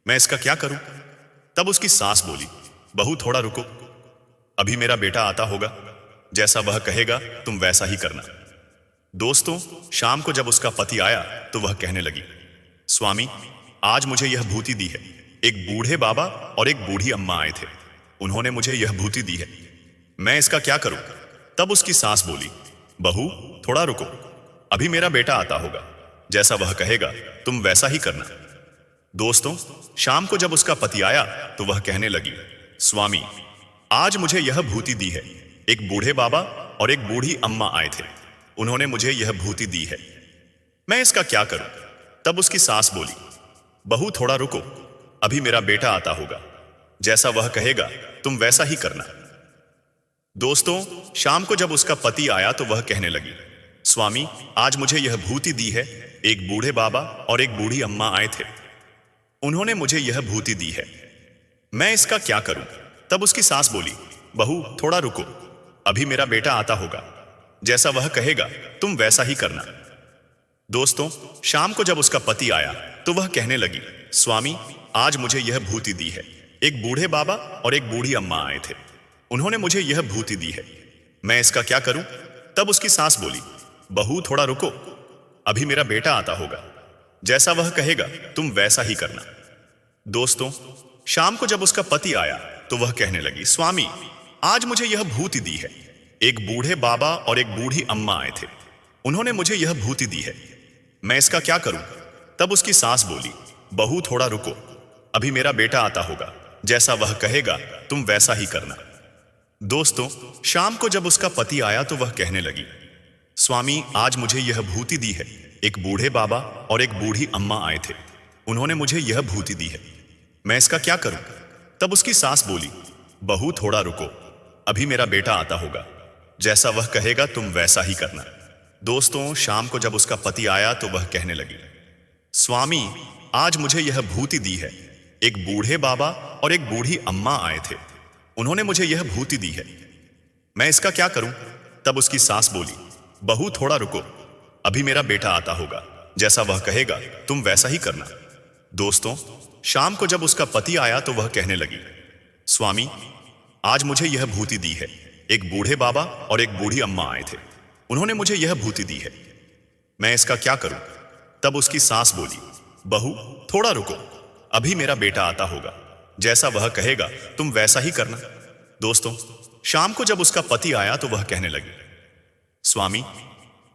मैं इसका क्या करूं? तब उसकी सास बोली, बहू, थोड़ा रुको, अभी मेरा बेटा आता होगा, जैसा वह कहेगा तुम वैसा ही करना। दोस्तों, शाम को जब उसका पति आया तो वह कहने लगी, स्वामी, आज मुझे यह भूति दी है। एक बूढ़े बाबा और एक बूढ़ी अम्मा आए थे। उन्होंने मुझे यह भूति दी है, मैं इसका क्या करूं? तब उसकी सास बोली, बहू, थोड़ा रुको, अभी मेरा बेटा आता होगा, जैसा वह कहेगा तुम वैसा ही करना। दोस्तों, शाम को जब उसका पति आया तो वह कहने लगी, स्वामी, आज मुझे यह भूति दी है। एक बूढ़े बाबा और एक बूढ़ी अम्मा आए थे। उन्होंने मुझे यह भूति दी है, मैं इसका क्या करूं? तब उसकी सास बोली, बहू, थोड़ा रुको, अभी मेरा बेटा आता होगा, जैसा वह कहेगा तुम वैसा ही करना। दोस्तों, शाम को जब उसका पति आया तो वह कहने लगी, स्वामी, आज मुझे यह भूति दी है। एक बूढ़े बाबा और एक बूढ़ी अम्मा आए थे। उन्होंने मुझे यह भूति दी है, मैं इसका क्या करूं? तब उसकी सास बोली, बहू, थोड़ा रुको, अभी मेरा बेटा आता होगा, जैसा वह कहेगा तुम वैसा ही करना। दोस्तों, शाम को जब उसका पति आया तो वह कहने लगी, स्वामी, आज मुझे यह भूति दी है। एक बूढ़े बाबा और एक बूढ़ी अम्मा आए थे। उन्होंने मुझे यह भूति दी है, मैं इसका क्या करूं? तब उसकी सास बोली, बहू, थोड़ा रुको, अभी मेरा बेटा आता होगा, जैसा वह कहेगा तुम वैसा ही करना। दोस्तों, शाम को जब उसका पति आया तो वह कहने लगी, स्वामी, आज मुझे यह भूति दी है। एक बूढ़े बाबा और एक बूढ़ी अम्मा आए थे। उन्होंने मुझे यह भूति दी है, मैं इसका क्या करूं? तब उसकी सास बोली, बहू, थोड़ा रुको, अभी मेरा बेटा आता होगा, जैसा वह कहेगा तुम वैसा ही करना। दोस्तों, शाम को जब उसका पति आया तो वह कहने लगी, स्वामी, आज मुझे यह भूति दी है। एक बूढ़े बाबा और एक बूढ़ी अम्मा आए थे। उन्होंने मुझे यह भूति दी है, मैं इसका क्या करूं? तब उसकी सास बोली, बहू, थोड़ा रुको, अभी मेरा बेटा आता होगा, जैसा वह कहेगा तुम वैसा ही करना। दोस्तों, शाम को जब उसका पति आया तो वह कहने लगी, स्वामी, आज मुझे यह भूति दी है। एक बूढ़े बाबा और एक बूढ़ी अम्मा आए थे। उन्होंने मुझे यह भूति दी है, मैं इसका क्या करूं? तब उसकी सास बोली, बहू, थोड़ा रुको, अभी मेरा बेटा आता होगा, जैसा वह कहेगा तुम वैसा ही करना। दोस्तों, शाम को जब उसका पति आया तो वह कहने लगी, स्वामी, आज मुझे यह भूति दी है। एक बूढ़े बाबा और एक बूढ़ी अम्मा आए थे। उन्होंने मुझे यह भूति दी है, मैं इसका क्या करूं? तब उसकी सास बोली, बहू, थोड़ा रुको, अभी मेरा बेटा आता होगा, जैसा वह कहेगा तुम वैसा ही करना। दोस्तों, शाम को जब उसका पति आया तो वह कहने लगी, स्वामी,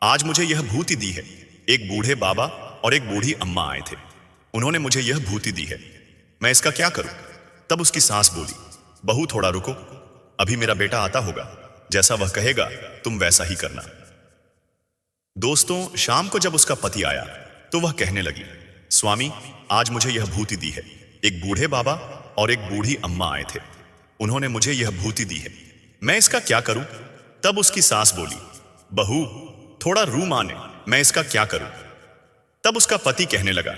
आज मुझे यह भूति दी है। एक बूढ़े बाबा और एक बूढ़ी अम्मा आए थे। उन्होंने मुझे यह भूति दी है, मैं इसका क्या करूं? तब उसकी सास बोली, बहू, थोड़ा रुको, अभी मेरा बेटा आता होगा, जैसा वह कहेगा तुम वैसा ही करना। दोस्तों, शाम को जब उसका पति आया तो वह कहने लगी, स्वामी, आज मुझे यह भूति दी है। एक बूढ़े बाबा और एक बूढ़ी अम्मा आए थे। उन्होंने मुझे यह भूति दी है, मैं इसका क्या करूं? तब उसकी सास बोली, बहू, थोड़ा रू माने, मैं इसका क्या करूं? तब उसका पति कहने लगा,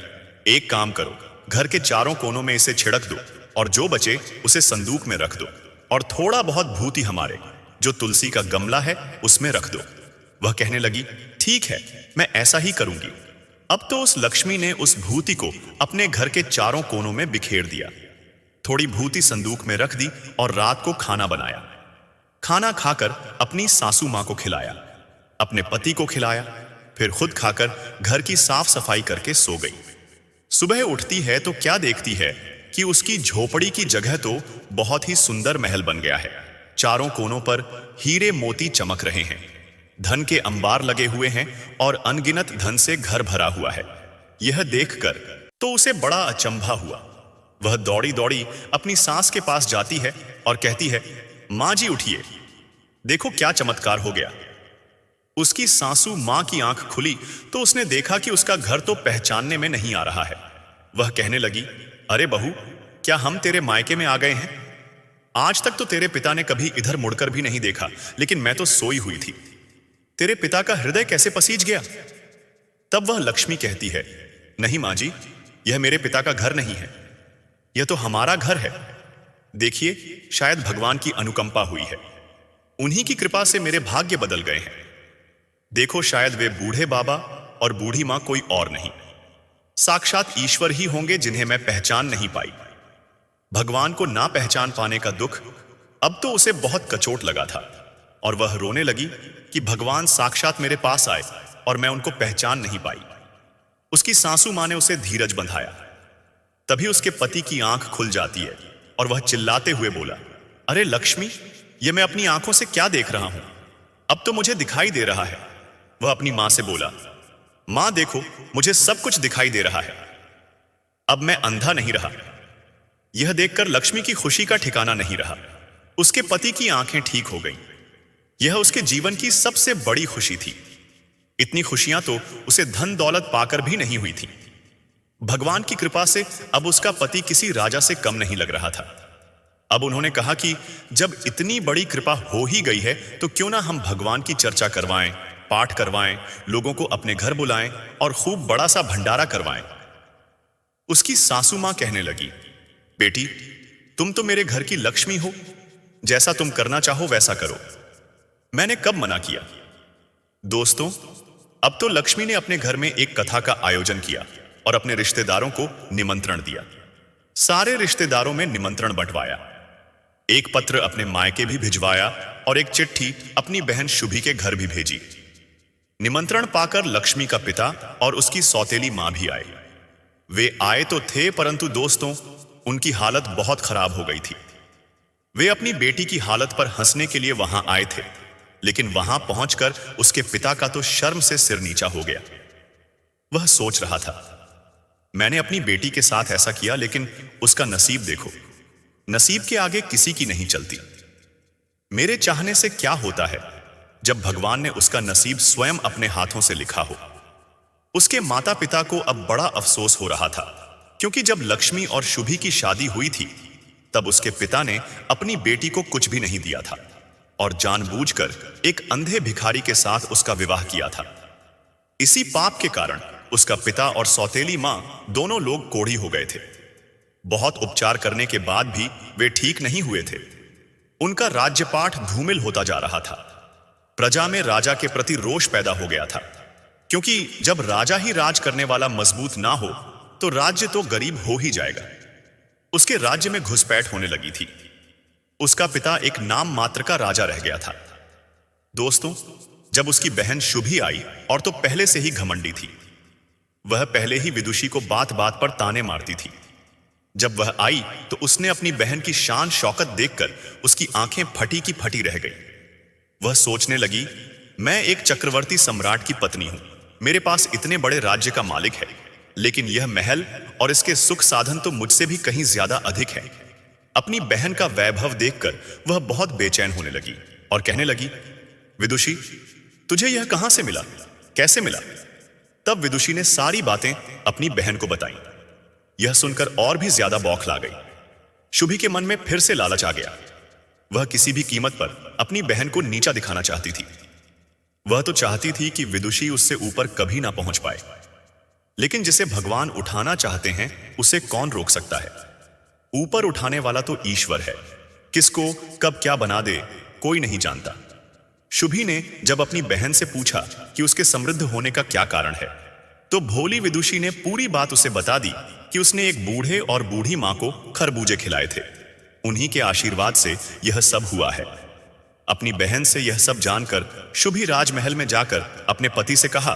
एक काम करो, घर के चारों कोनों में इसे छिड़क दो और जो बचे उसे संदूक में रख दो और थोड़ा बहुत भूति हमारे जो तुलसी का गमला है उसमें रख दो। वह कहने लगी, ठीक है, मैं ऐसा ही करूंगी। अब तो उस लक्ष्मी ने उस भूति को अपने घर के चारों कोनों में बिखेर दिया। थोड़ी भूति संदूक में रख दी और रात को खाना बनाया। खाना खाकर अपनी सासू मां को खिलाया, अपने पति को खिलाया, फिर खुद खाकर घर की साफ सफाई करके सो गई। सुबह उठती है तो क्या देखती है कि उसकी झोपड़ी की जगह तो बहुत ही सुंदर महल बन गया है। चारों कोनों पर हीरे मोती चमक रहे हैं, धन के अंबार लगे हुए हैं और अनगिनत धन से घर भरा हुआ है। यह देखकर तो उसे बड़ा अचंभा हुआ। वह दौड़ी दौड़ी अपनी सास के पास जाती है और कहती है, मां जी उठिए, देखो क्या चमत्कार हो गया। उसकी सासू मां की आंख खुली तो उसने देखा कि उसका घर तो पहचानने में नहीं आ रहा है। वह कहने लगी, अरे बहू, क्या हम तेरे मायके में आ गए हैं? आज तक तो तेरे पिता ने कभी इधर मुड़कर भी नहीं देखा, लेकिन मैं तो सोई हुई थी। तेरे पिता का हृदय कैसे पसीज गया? तब वह लक्ष्मी कहती है, नहीं मां जी, यह मेरे पिता का घर नहीं है, यह तो हमारा घर है। देखिए, शायद भगवान की अनुकंपा हुई है, उन्हीं की कृपा से मेरे भाग्य बदल गए हैं। देखो, शायद वे बूढ़े बाबा और बूढ़ी मां कोई और नहीं, साक्षात ईश्वर ही होंगे जिन्हें मैं पहचान नहीं पाई। भगवान को ना पहचान पाने का दुख अब तो उसे बहुत कचोट लगा था और वह रोने लगी कि भगवान साक्षात मेरे पास आए और मैं उनको पहचान नहीं पाई। उसकी सासू माँ ने उसे धीरज बंधाया। तभी उसके पति की आंख खुल जाती है और वह चिल्लाते हुए बोला, अरे लक्ष्मी, ये मैं अपनी आंखों से क्या देख रहा हूं? अब तो मुझे दिखाई दे रहा है। वह अपनी मां से बोला, मां देखो, मुझे सब कुछ दिखाई दे रहा है। अब मैं अंधा नहीं रहा। यह देखकर लक्ष्मी की खुशी का ठिकाना नहीं रहा। उसके पति की आंखें ठीक हो गईं। यह उसके जीवन की सबसे बड़ी खुशी थी। इतनी खुशियां तो उसे धन दौलत पाकर भी नहीं हुई थी। भगवान की कृपा से अब उसका पति किसी राजा से कम नहीं लग रहा था। अब उन्होंने कहा कि जब इतनी बड़ी कृपा हो ही गई है तो क्यों ना हम भगवान की चर्चा करवाएं, पाठ करवाएं, लोगों को अपने घर बुलाएं और खूब बड़ा सा भंडारा करवाएं। उसकी सासू मां कहने लगी, बेटी, तुम तो मेरे घर की लक्ष्मी हो, जैसा तुम करना चाहो वैसा करो। मैंने कब मना किया? दोस्तों, अब तो लक्ष्मी ने अपने घर में एक कथा का आयोजन किया और अपने रिश्तेदारों को निमंत्रण दिया। सारे रिश्तेदारों में निमंत्रण बंटवाया। एक पत्र अपने मायके भी भिजवाया और एक चिट्ठी अपनी बहन शुभी के घर भी भेजी। निमंत्रण पाकर लक्ष्मी का पिता और उसकी सौतेली मां भी आए। वे आए तो थे, परंतु दोस्तों, उनकी हालत बहुत खराब हो गई थी। वे अपनी बेटी की हालत पर हंसने के लिए वहां आए थे, लेकिन वहां पहुंचकर उसके पिता का तो शर्म से सिर नीचा हो गया। वह सोच रहा था, मैंने अपनी बेटी के साथ ऐसा किया, लेकिन उसका नसीब देखो। नसीब के आगे किसी की नहीं चलती। मेरे चाहने से क्या होता है जब भगवान ने उसका नसीब स्वयं अपने हाथों से लिखा हो। उसके माता पिता को अब बड़ा अफसोस हो रहा था, क्योंकि जब लक्ष्मी और शुभी की शादी हुई थी तब उसके पिता ने अपनी बेटी को कुछ भी नहीं दिया था और जानबूझकर एक अंधे भिखारी के साथ उसका विवाह किया था। इसी पाप के कारण उसका पिता और सौतेली मां दोनों लोग कोढ़ी हो गए थे। बहुत उपचार करने के बाद भी वे ठीक नहीं हुए थे। उनका राज्यपाठ धूमिल होता जा रहा था। प्रजा में राजा के प्रति रोष पैदा हो गया था, क्योंकि जब राजा ही राज करने वाला मजबूत ना हो तो राज्य तो गरीब हो ही जाएगा। उसके राज्य में घुसपैठ होने लगी थी। उसका पिता एक नाम मात्र का राजा रह गया था। दोस्तों, जब उसकी बहन शुभी आई और तो पहले से ही घमंडी थी। वह पहले ही विदुषी को बात बात पर ताने मारती थी। जब वह आई तो उसने अपनी बहन की शान शौकत देखकर उसकी आंखें फटी की फटी रह गई। वह सोचने लगी, मैं एक चक्रवर्ती सम्राट की पत्नी हूं, मेरे पास इतने बड़े राज्य का मालिक है, लेकिन यह महल और इसके सुख साधन तो मुझसे भी कहीं ज्यादा अधिक है। अपनी बहन का वैभव देखकर वह बहुत बेचैन होने लगी और कहने लगी, विदुषी, तुझे यह कहां से मिला, कैसे मिला? तब विदुषी ने सारी बातें अपनी बहन को बताई। यह सुनकर और भी ज्यादा बौखला गई। शुभी के मन में फिर से लालच आ गया। वह किसी भी कीमत पर अपनी बहन को नीचा दिखाना चाहती थी। वह तो चाहती थी कि विदुषी उससे ऊपर कभी ना पहुंच पाए, लेकिन जिसे भगवान उठाना चाहते हैं उसे कौन रोक सकता है? ऊपर उठाने वाला तो ईश्वर है। किसको कब क्या बना दे कोई नहीं जानता। शुभी ने जब अपनी बहन से पूछा कि उसके समृद्ध होने का क्या कारण है, तो भोली विदुषी ने पूरी बात उसे बता दी कि उसने एक बूढ़े और बूढ़ी मां को खरबूजे खिलाए थे। उन्हीं के आशीर्वाद से यह सब हुआ है। अपनी बहन से यह सब जानकर शुभी राजमहल में जाकर अपने पति से कहा,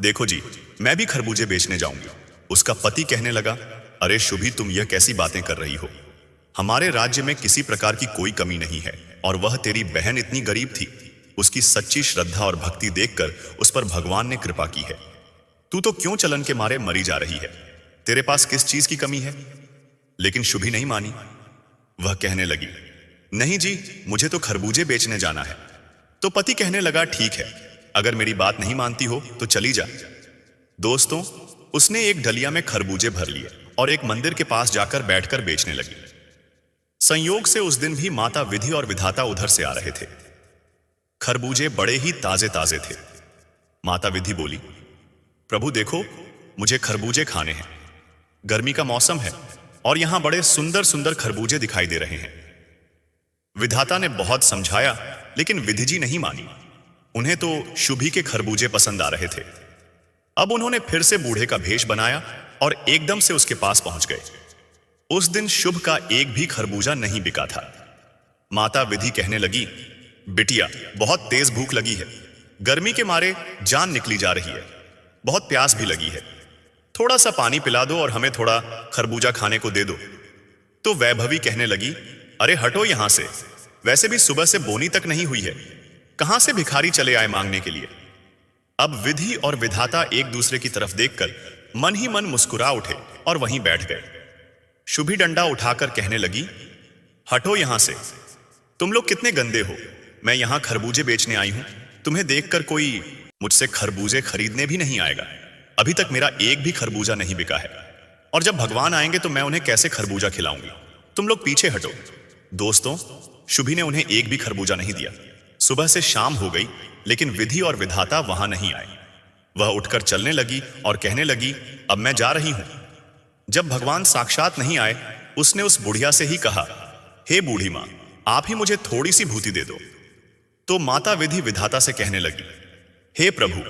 देखो जी, मैं भी खरबूजे बेचने जाऊंगी। उसका पति कहने लगा, अरे शुभी, तुम यह कैसी बातें कर रही हो? हमारे राज्य में किसी प्रकार की कोई कमी नहीं है, और वह तेरी बहन इतनी गरीब थी। उसकी सच्ची श्रद्धा और भक्ति देखकर उस पर भगवान ने कृपा की है। तू तो क्यों चलन के मारे मरी जा रही है? तेरे पास किस चीज की कमी है? लेकिन शुभी नहीं मानी। वह कहने लगी, नहीं जी, मुझे तो खरबूजे बेचने जाना है। तो पति कहने लगा, ठीक है, अगर मेरी बात नहीं मानती हो तो चली जा। दोस्तों, उसने एक डलिया में खरबूजे भर लिए और एक मंदिर के पास जाकर बैठकर बेचने लगी। संयोग से उस दिन भी माता विधि और विधाता उधर से आ रहे थे। खरबूजे बड़े ही ताजे ताजे थे। माता विधि बोली, प्रभु देखो, मुझे खरबूजे खाने हैं। गर्मी का मौसम है और यहां बड़े सुंदर सुंदर खरबूजे दिखाई दे रहे हैं। विधाता ने बहुत समझाया, लेकिन विधि जी नहीं मानी। उन्हें तो शुभी के खरबूजे पसंद आ रहे थे। अब उन्होंने फिर से बूढ़े का भेष बनाया और एकदम से उसके पास पहुंच गए। उस दिन शुभ का एक भी खरबूजा नहीं बिका था। माता विधि कहने लगी, बिटिया, बहुत तेज भूख लगी है, गर्मी के मारे जान निकली जा रही है, बहुत प्यास भी लगी है, थोड़ा सा पानी पिला दो और हमें थोड़ा खरबूजा खाने को दे दो। तो वैभवी कहने लगी, अरे हटो यहां से, वैसे भी सुबह से बोनी तक नहीं हुई है, कहां से भिखारी चले आए मांगने के लिए। अब विधि और विधाता एक दूसरे की तरफ देखकर मन ही मन मुस्कुरा उठे और वहीं बैठ गए। शुभी डंडा उठाकर कहने लगी, हटो यहां से, तुम लोग कितने गंदे हो, मैं यहां खरबूजे बेचने आई हूं, तुम्हें देखकर कोई मुझसे खरबूजे खरीदने भी नहीं आएगा। अभी तक मेरा एक भी खरबूजा नहीं बिका है, और जब भगवान आएंगे तो मैं उन्हें कैसे खरबूजा खिलाऊंगी। तुम लोग पीछे हटो। दोस्तों, शुभी ने उन्हें एक भी खरबूजा नहीं दिया। सुबह से शाम हो गई, लेकिन विधि और विधाता वहां नहीं आए। वह उठकर चलने लगी और कहने लगी, अब मैं जा रही हूं। जब भगवान साक्षात नहीं आए, उसने उस बुढ़िया से ही कहा, हे बूढ़ी मां, आप ही मुझे थोड़ी सी भूति दे दो। तो माता विधि विधाता से कहने लगी, हे प्रभु,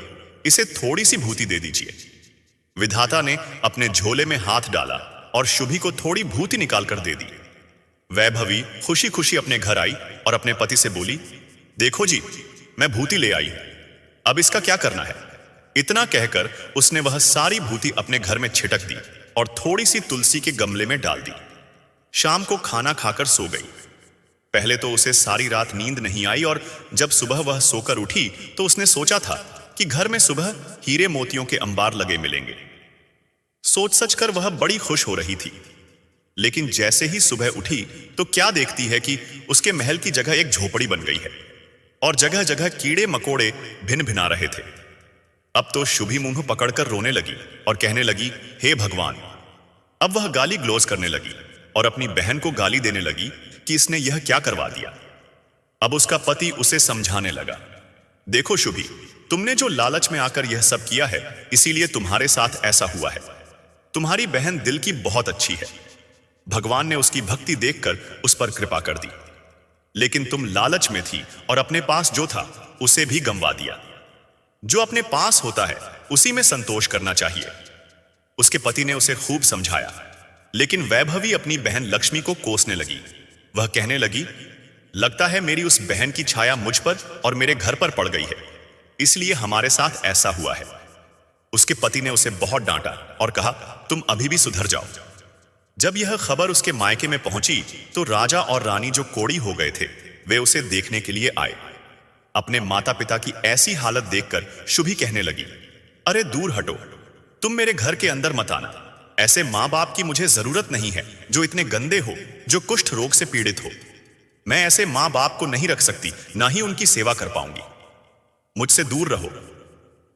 इसे थोड़ी सी भूति दे दीजिए। विधाता ने अपने झोले में हाथ डाला और शुभी को थोड़ी भूति निकालकर दे दी। वैभवी खुशी खुशी अपने घर आई और अपने पति से बोली, देखो जी, मैं भूति ले आई हूं, अब इसका क्या करना है। इतना कहकर उसने वह सारी भूति अपने घर में छिटक दी और थोड़ी सी तुलसी के गमले में डाल दी। शाम को खाना खाकर सो गई। पहले तो उसे सारी रात नींद नहीं आई, और जब सुबह वह सोकर उठी तो उसने सोचा था कि घर में सुबह हीरे मोतियों के अंबार लगे मिलेंगे। सोच सच कर वह बड़ी खुश हो रही थी। लेकिन जैसे ही सुबह उठी तो क्या देखती है कि उसके महल की जगह एक झोपड़ी बन गई है और जगह जगह कीड़े मकोड़े भिन भिना रहे थे। अब तो शुभी मुंह पकड़कर रोने लगी और कहने लगी, हे भगवान। अब वह गाली ग्लोज करने लगी और अपनी बहन को गाली देने लगी कि इसने यह क्या करवा दिया। अब उसका पति उसे समझाने लगा, देखो शुभी, तुमने जो लालच में आकर यह सब किया है, इसीलिए तुम्हारे साथ ऐसा हुआ है। तुम्हारी बहन दिल की बहुत अच्छी है, भगवान ने उसकी भक्ति देखकर उस पर कृपा कर दी, लेकिन तुम लालच में थी और अपने पास जो था उसे भी गंवा दिया। जो अपने पास होता है उसी में संतोष करना चाहिए। उसके पति ने उसे खूब समझाया, लेकिन वैभवी अपनी बहन लक्ष्मी को कोसने लगी। वह कहने लगी, लगता है मेरी उस बहन की छाया मुझ पर और मेरे घर पर पड़ गई है, इसलिए हमारे साथ ऐसा हुआ है। उसके पति ने उसे बहुत डांटा और कहा, तुम अभी भी सुधर जाओ। जब यह खबर उसके मायके में पहुंची तो राजा और रानी जो कोड़ी हो गए थे, वे उसे देखने के लिए आए। अपने माता पिता की ऐसी हालत देखकर शुभी कहने लगी, अरे दूर हटो, तुम मेरे घर के अंदर मत आना। ऐसे माँ बाप की मुझे जरूरत नहीं है जो इतने गंदे हो, जो कुष्ठ रोग से पीड़ित हो। मैं ऐसे माँ बाप को नहीं रख सकती, ना ही उनकी सेवा कर पाऊंगी। मुझसे दूर रहो।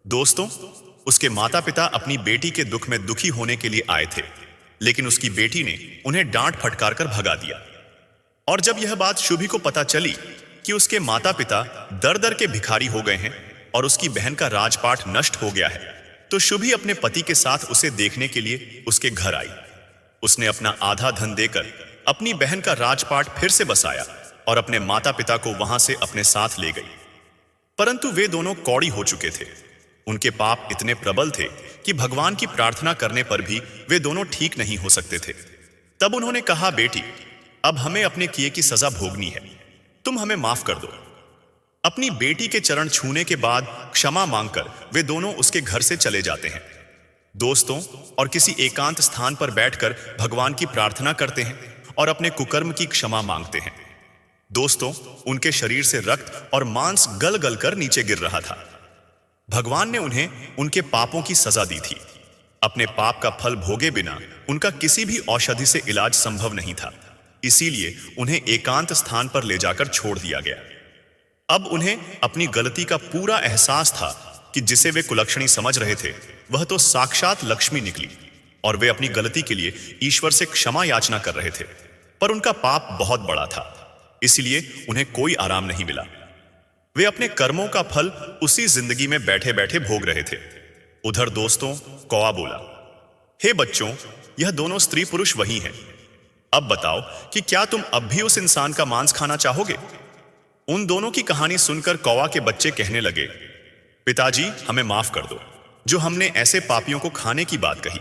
दोस्तों, उसके माता पिता अपनी बेटी के दुख में दुखी होने के लिए आए थे, लेकिन उसकी बेटी ने उन्हें डांट फटकार कर भगा दिया। और जब यह बात शुभी को पता चली कि उसके माता पिता दर दर के भिखारी हो गए हैं और उसकी बहन का राजपाट नष्ट हो गया है, तो शुभी अपने पति के साथ उसे देखने के लिए उसके घर आई। उसने अपना आधा धन देकर अपनी बहन का राजपाट फिर से बसाया और अपने माता पिता को वहां से अपने साथ ले गई। परंतु वे दोनों कौड़ी हो चुके थे। उनके पाप इतने प्रबल थे कि भगवान की प्रार्थना करने पर भी वे दोनों ठीक नहीं हो सकते थे। तब उन्होंने कहा, बेटी, अब हमें अपने किए की सजा भोगनी है, तुम हमें माफ कर दो। अपनी बेटी के चरण छूने के बाद क्षमा मांगकर वे दोनों उसके घर से चले जाते हैं। दोस्तों, और किसी एकांत स्थान पर बैठकर भगवान की प्रार्थना करते हैं और अपने कुकर्म की क्षमा मांगते हैं। दोस्तों, उनके शरीर से रक्त और मांस गल गल कर नीचे गिर रहा था। भगवान ने उन्हें उनके पापों की सजा दी थी। अपने पाप का फल भोगे बिना उनका किसी भी औषधि से इलाज संभव नहीं था, इसीलिए उन्हें एकांत स्थान पर ले जाकर छोड़ दिया गया। अब उन्हें अपनी गलती का पूरा एहसास था कि जिसे वे कुलक्षणी समझ रहे थे वह तो साक्षात लक्ष्मी निकली, और वे अपनी गलती के लिए ईश्वर से क्षमा याचना कर रहे थे। पर उनका पाप बहुत बड़ा था, इसलिए उन्हें कोई आराम नहीं मिला। वे अपने कर्मों का फल उसी जिंदगी में बैठे बैठे भोग रहे थे। उधर दोस्तों, कौवा बोला, हे बच्चों, यह दोनों स्त्री पुरुष वही हैं। अब बताओ कि क्या तुम अब भी उस इंसान का मांस खाना चाहोगे? उन दोनों की कहानी सुनकर कौवा के बच्चे कहने लगे, पिताजी, हमें माफ कर दो जो हमने ऐसे पापियों को खाने की बात कही।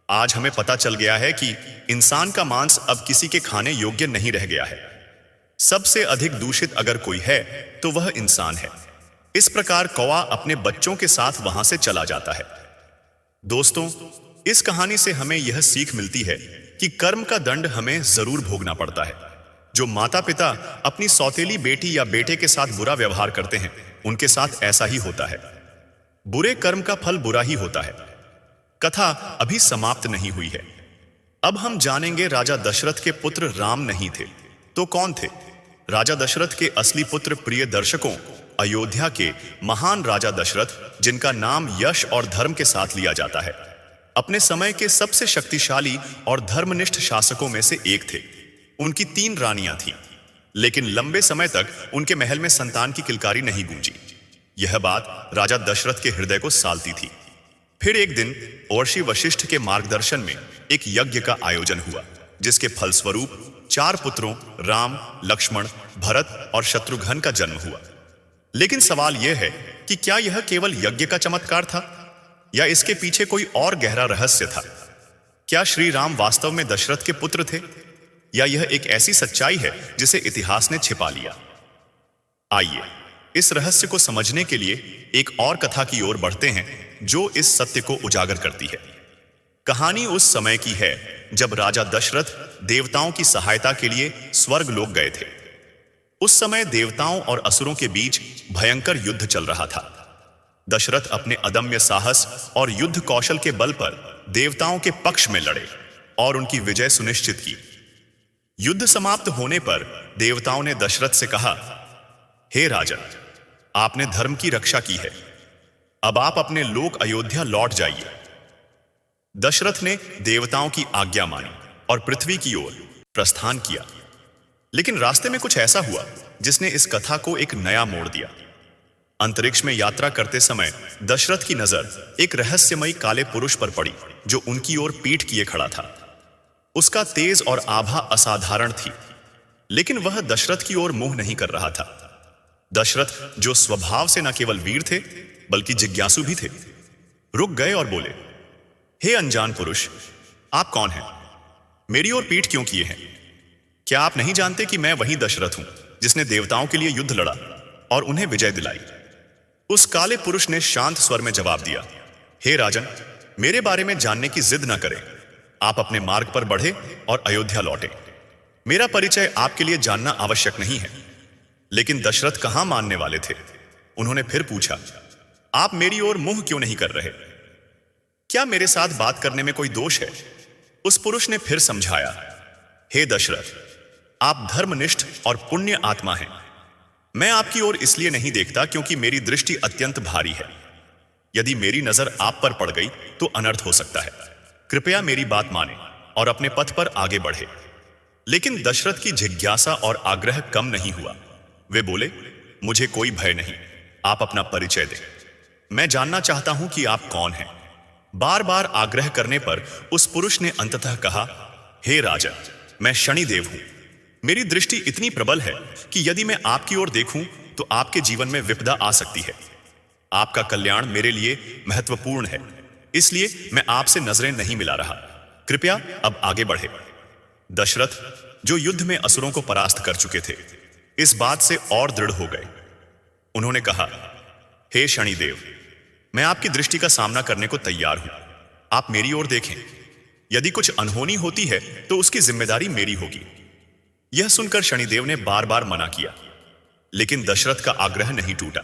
आज हमें पता चल गया है कि इंसान का मांस अब किसी के खाने योग्य नहीं रह गया है। सबसे अधिक दूषित अगर कोई है तो वह इंसान है। इस प्रकार कौवा अपने बच्चों के साथ वहां से चला जाता है। दोस्तों, इस कहानी से हमें यह सीख मिलती है कि कर्म का दंड हमें जरूर भोगना पड़ता है। जो माता पिता अपनी सौतेली बेटी या बेटे के साथ बुरा व्यवहार करते हैं, उनके साथ ऐसा ही होता है। बुरे कर्म का फल बुरा ही होता है। कथा अभी समाप्त नहीं हुई है। अब हम जानेंगे राजा दशरथ के पुत्र राम नहीं थे तो कौन थे। राजा दशरथ के असली पुत्र, प्रिय दर्शकों, अयोध्या के महान राजा दशरथ, जिनका नाम यश और धर्म के साथ लिया जाता है, अपने समय के सबसे शक्तिशाली और धर्मनिष्ठ शासकों में से एक थे। उनकी 3 रानियां थीं, लेकिन लंबे समय तक उनके महल में संतान की किलकारी नहीं गूंजी। यह बात राजा दशरथ के हृदय को सालती थी। फिर एक दिन महर्षि वशिष्ठ के मार्गदर्शन में एक यज्ञ का आयोजन हुआ, जिसके फलस्वरूप 4 पुत्रों राम, लक्ष्मण, भरत और शत्रुघ्न का जन्म हुआ। लेकिन सवाल यह है कि क्या यह केवल यज्ञ का चमत्कार था या इसके पीछे कोई और गहरा रहस्य था। क्या श्री राम वास्तव में दशरथ के पुत्र थे या यह एक ऐसी सच्चाई है जिसे इतिहास ने छिपा लिया। आइए इस रहस्य को समझने के लिए एक और कथा की ओर बढ़ते हैं जो इस सत्य को उजागर करती है। कहानी उस समय की है जब राजा दशरथ देवताओं की सहायता के लिए स्वर्ग लोक गए थे। उस समय देवताओं और असुरों के बीच भयंकर युद्ध चल रहा था। दशरथ अपने अदम्य साहस और युद्ध कौशल के बल पर देवताओं के पक्ष में लड़े और उनकी विजय सुनिश्चित की। युद्ध समाप्त होने पर देवताओं ने दशरथ से कहा, हे राजा, आपने धर्म की रक्षा की है, अब आप अपने लोक अयोध्या लौट जाइए। दशरथ ने देवताओं की आज्ञा मानी और पृथ्वी की ओर प्रस्थान किया। लेकिन रास्ते में कुछ ऐसा हुआ जिसने इस कथा को एक नया मोड़ दिया। अंतरिक्ष में यात्रा करते समय दशरथ की नजर एक रहस्यमयी काले पुरुष पर पड़ी जो उनकी ओर पीठ किए खड़ा था। उसका तेज और आभा असाधारण थी, लेकिन वह दशरथ की ओर मुंह नहीं कर रहा था। दशरथ, जो स्वभाव से न केवल वीर थे बल्कि जिज्ञासु भी थे, रुक गए और बोले, हे अनजान पुरुष, आप कौन हैं? मेरी ओर पीठ क्यों किए हैं? क्या आप नहीं जानते कि मैं वही दशरथ हूं जिसने देवताओं के लिए युद्ध लड़ा और उन्हें विजय दिलाई? उस काले पुरुष ने शांत स्वर में जवाब दिया, हे राजन, मेरे बारे में जानने की जिद न करें। आप अपने मार्ग पर बढ़े और अयोध्या लौटे। मेरा परिचय आपके लिए जानना आवश्यक नहीं है। लेकिन दशरथ कहां मानने वाले थे। उन्होंने फिर पूछा, आप मेरी ओर मुंह क्यों नहीं कर रहे? क्या मेरे साथ बात करने में कोई दोष है? उस पुरुष ने फिर समझाया, हे दशरथ, आप धर्मनिष्ठ और पुण्य आत्मा हैं। मैं आपकी ओर इसलिए नहीं देखता क्योंकि मेरी दृष्टि अत्यंत भारी है। यदि मेरी नजर आप पर पड़ गई तो अनर्थ हो सकता है। कृपया मेरी बात माने और अपने पथ पर आगे बढ़े। लेकिन दशरथ की जिज्ञासा और आग्रह कम नहीं हुआ। वे बोले, मुझे कोई भय नहीं, आप अपना परिचय दें। मैं जानना चाहता हूं कि आप कौन हैं। बार बार आग्रह करने पर उस पुरुष ने अंततः कहा, हे राजा, मैं शनिदेव हूं। मेरी दृष्टि इतनी प्रबल है कि यदि मैं आपकी ओर देखूं तो आपके जीवन में विपदा आ सकती है। आपका कल्याण मेरे लिए महत्वपूर्ण है, इसलिए मैं आपसे नजरें नहीं मिला रहा। कृपया अब आगे बढ़े। दशरथ, जो युद्ध में असुरों को परास्त कर चुके थे, इस बात से और दृढ़ हो गए। उन्होंने कहा, हे शनिदेव, मैं आपकी दृष्टि का सामना करने को तैयार हूं। आप मेरी ओर देखें। यदि कुछ अनहोनी होती है तो उसकी जिम्मेदारी मेरी होगी। यह सुनकर शनिदेव ने बार बार मना किया, लेकिन दशरथ का आग्रह नहीं टूटा।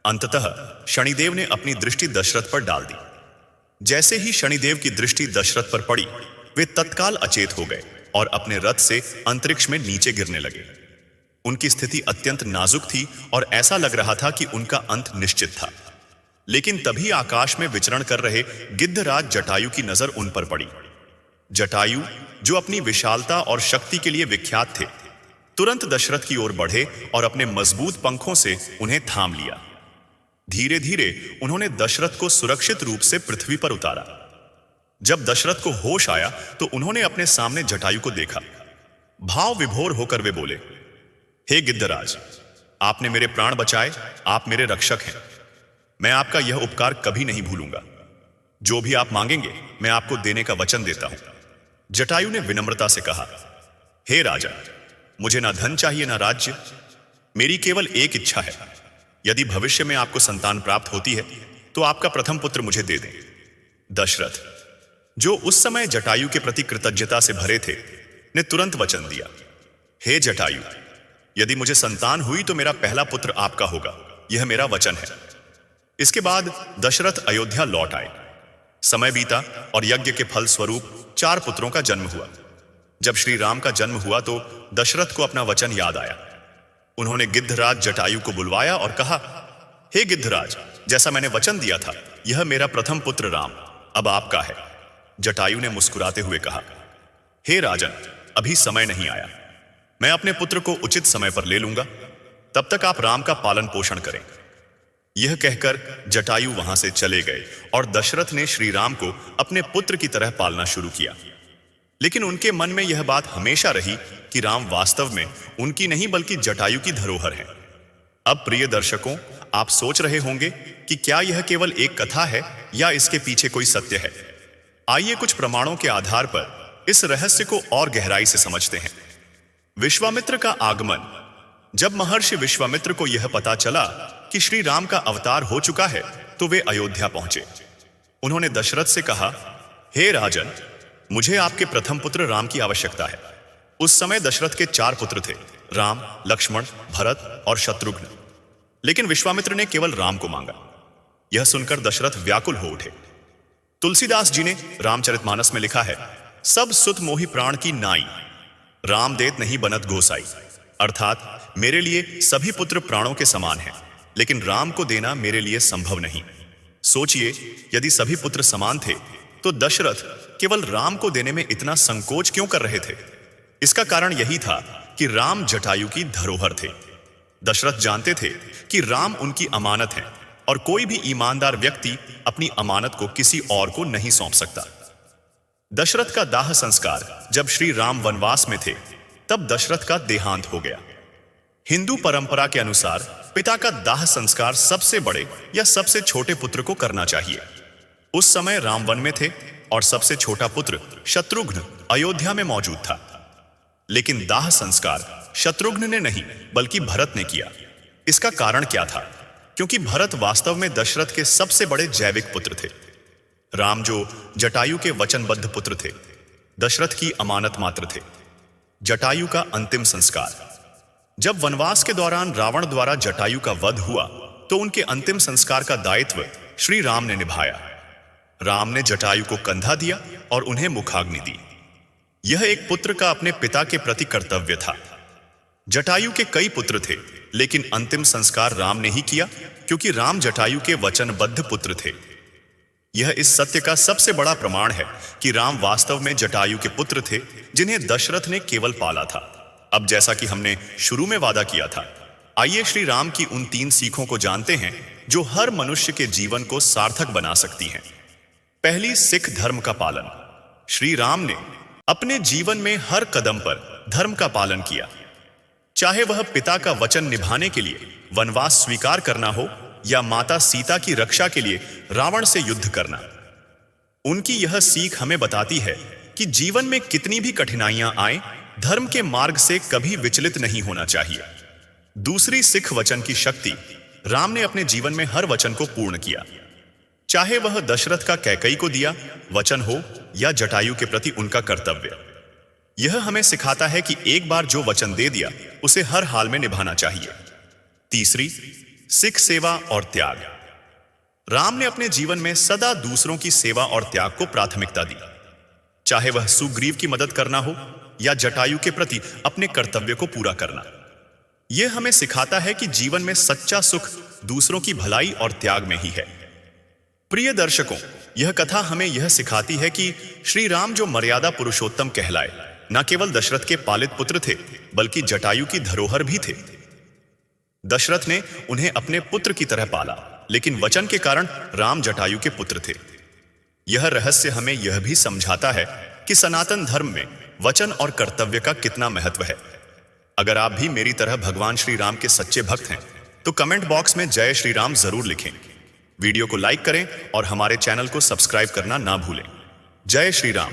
अंततः शनिदेव ने अपनी दृष्टि दशरथ पर डाल दी। जैसे ही शनिदेव की दृष्टि दशरथ पर पड़ी, वे तत्काल अचेत हो गए और अपने रथ से अंतरिक्ष में नीचे गिरने लगे। उनकी स्थिति अत्यंत नाजुक थी और ऐसा लग रहा था कि उनका अंत निश्चित था। लेकिन तभी आकाश में विचरण कर रहे गिद्धराज जटायु की नजर उन पर पड़ी। जटायु, जो अपनी विशालता और शक्ति के लिए विख्यात थे, तुरंत दशरथ की ओर बढ़े और अपने मजबूत पंखों से उन्हें थाम लिया। धीरे धीरे उन्होंने दशरथ को सुरक्षित रूप से पृथ्वी पर उतारा। जब दशरथ को होश आया तो उन्होंने अपने सामने जटायु को देखा। भाव विभोर होकर वे बोले, हे गिद्धराज, आपने मेरे प्राण बचाए, आप मेरे रक्षक हैं। मैं आपका यह उपकार कभी नहीं भूलूंगा। जो भी आप मांगेंगे मैं आपको देने का वचन देता हूं। जटायु ने विनम्रता से कहा, हे राजा, मुझे ना धन चाहिए ना राज्य, मेरी केवल एक इच्छा है। यदि भविष्य में आपको संतान प्राप्त होती है तो आपका प्रथम पुत्र मुझे दे दें। दशरथ, जो उस समय जटायु के प्रति कृतज्ञता से भरे थे, ने तुरंत वचन दिया, हे जटायु, यदि मुझे संतान हुई तो मेरा पहला पुत्र आपका होगा, यह मेरा वचन है। इसके बाद दशरथ अयोध्या लौट आए। समय बीता और यज्ञ के फल स्वरूप 4 पुत्रों का जन्म हुआ। जब श्री राम का जन्म हुआ तो दशरथ को अपना वचन याद आया। उन्होंने गिद्धराज जटायु को बुलवाया और कहा, हे गिद्धराज, जैसा मैंने वचन दिया था, यह मेरा प्रथम पुत्र राम अब आपका है। जटायु ने मुस्कुराते हुए कहा, हे राजन, अभी समय नहीं आया, मैं अपने पुत्र को उचित समय पर ले लूंगा, तब तक आप राम का पालन पोषण करें। यह कहकर जटायु वहां से चले गए और दशरथ ने श्री राम को अपने पुत्र की तरह पालना शुरू किया। लेकिन उनके मन में यह बात हमेशा रही कि राम वास्तव में उनकी नहीं बल्कि जटायु की धरोहर है। अब प्रिय दर्शकों, आप सोच रहे होंगे कि क्या यह केवल एक कथा है या इसके पीछे कोई सत्य है। आइए कुछ प्रमाणों के आधार पर इस रहस्य को और गहराई से समझते हैं। विश्वामित्र का आगमन। जब महर्षि विश्वामित्र को यह पता चला कि श्री राम का अवतार हो चुका है तो वे अयोध्या पहुंचे। उन्होंने दशरथ से कहा, हे राजन, मुझे आपके प्रथम पुत्र राम की आवश्यकता है। उस समय दशरथ के 4 पुत्र थे, राम, लक्ष्मण, भरत और शत्रुघ्न। लेकिन विश्वामित्र ने केवल राम को मांगा। यह सुनकर दशरथ व्याकुल हो उठे। तुलसीदास जी ने रामचरितमानस में लिखा है, सब सुत मोहि प्राण की नाई, राम देत नहीं बनत गोसाई। अर्थात मेरे लिए सभी पुत्र प्राणों के समान हैं, लेकिन राम को देना मेरे लिए संभव नहीं। सोचिए, यदि सभी पुत्र समान थे तो दशरथ केवल राम को देने में इतना संकोच क्यों कर रहे थे। इसका कारण यही था कि राम जटायु की धरोहर थे। दशरथ जानते थे कि राम उनकी अमानत है और कोई भी ईमानदार व्यक्ति अपनी अमानत को किसी और को नहीं सौंप सकता। दशरथ का दाह संस्कार। जब श्री राम वनवास में थे तब दशरथ का देहांत हो गया। हिंदू परंपरा के अनुसार पिता का दाह संस्कार सबसे बड़े या सबसे छोटे पुत्र को करना चाहिए। उस समय राम वन में थे और सबसे छोटा पुत्र शत्रुघ्न अयोध्या में मौजूद था। लेकिन दाह संस्कार शत्रुघ्न ने नहीं बल्कि भरत ने किया। इसका कारण क्या था? क्योंकि भरत वास्तव में दशरथ के सबसे बड़े जैविक पुत्र थे। राम जो जटायु के वचनबद्ध पुत्र थे, दशरथ की अमानत मात्र थे। जटायु का अंतिम संस्कार। जब वनवास के दौरान रावण द्वारा जटायु का वध हुआ तो उनके अंतिम संस्कार का दायित्व श्री राम ने निभाया। राम ने जटायु को कंधा दिया और उन्हें मुखाग्नि दी। यह एक पुत्र का अपने पिता के प्रति कर्तव्य था। जटायु के कई पुत्र थे, लेकिन अंतिम संस्कार राम ने ही किया, क्योंकि राम जटायु के वचनबद्ध पुत्र थे। यह इस सत्य का सबसे बड़ा प्रमाण है कि राम वास्तव में जटायु के पुत्र थे, जिन्हें दशरथ ने केवल पाला था। अब जैसा कि हमने शुरू में वादा किया था, आइए श्री राम की उन 3 सीखों को जानते हैं जो हर मनुष्य के जीवन को सार्थक बना सकती हैं। पहली, सिख धर्म का पालन। श्री राम ने अपने जीवन में हर कदम पर धर्म का पालन किया, चाहे वह पिता का वचन निभाने के लिए वनवास स्वीकार करना हो या माता सीता की रक्षा के लिए रावण से युद्ध करना। उनकी यह सीख हमें बताती है कि जीवन में कितनी भी कठिनाइयां आए, धर्म के मार्ग से कभी विचलित नहीं होना चाहिए। दूसरी, सिख वचन की शक्ति। राम ने अपने जीवन में हर वचन को पूर्ण किया, चाहे वह दशरथ का कैकई को दिया वचन हो या जटायु के प्रति उनका कर्तव्य। यह हमें सिखाता है कि एक बार जो वचन दे दिया उसे हर हाल में निभाना चाहिए। तीसरी, सिख सेवा और त्याग। राम ने अपने जीवन में सदा दूसरों की सेवा और त्याग को प्राथमिकता दी, चाहे वह सुग्रीव की मदद करना हो या जटायु के प्रति अपने कर्तव्य को पूरा करना। यह हमें सिखाता है कि जीवन में सच्चा सुख दूसरों की भलाई और त्याग में ही है। प्रिय दर्शकों, यह कथा हमें यह सिखाती है कि श्री राम जो मर्यादा पुरुषोत्तम कहलाए, न केवल दशरथ के पालित पुत्र थे बल्कि जटायु की धरोहर भी थे। दशरथ ने उन्हें अपने पुत्र की तरह पाला, लेकिन वचन के कारण राम जटायु के पुत्र थे। यह रहस्य हमें यह भी समझाता है कि सनातन धर्म में वचन और कर्तव्य का कितना महत्व है। अगर आप भी मेरी तरह भगवान श्री राम के सच्चे भक्त हैं तो कमेंट बॉक्स में जय श्री राम जरूर लिखें। वीडियो को लाइक करें और हमारे चैनल को सब्सक्राइब करना ना भूलें। जय श्री राम।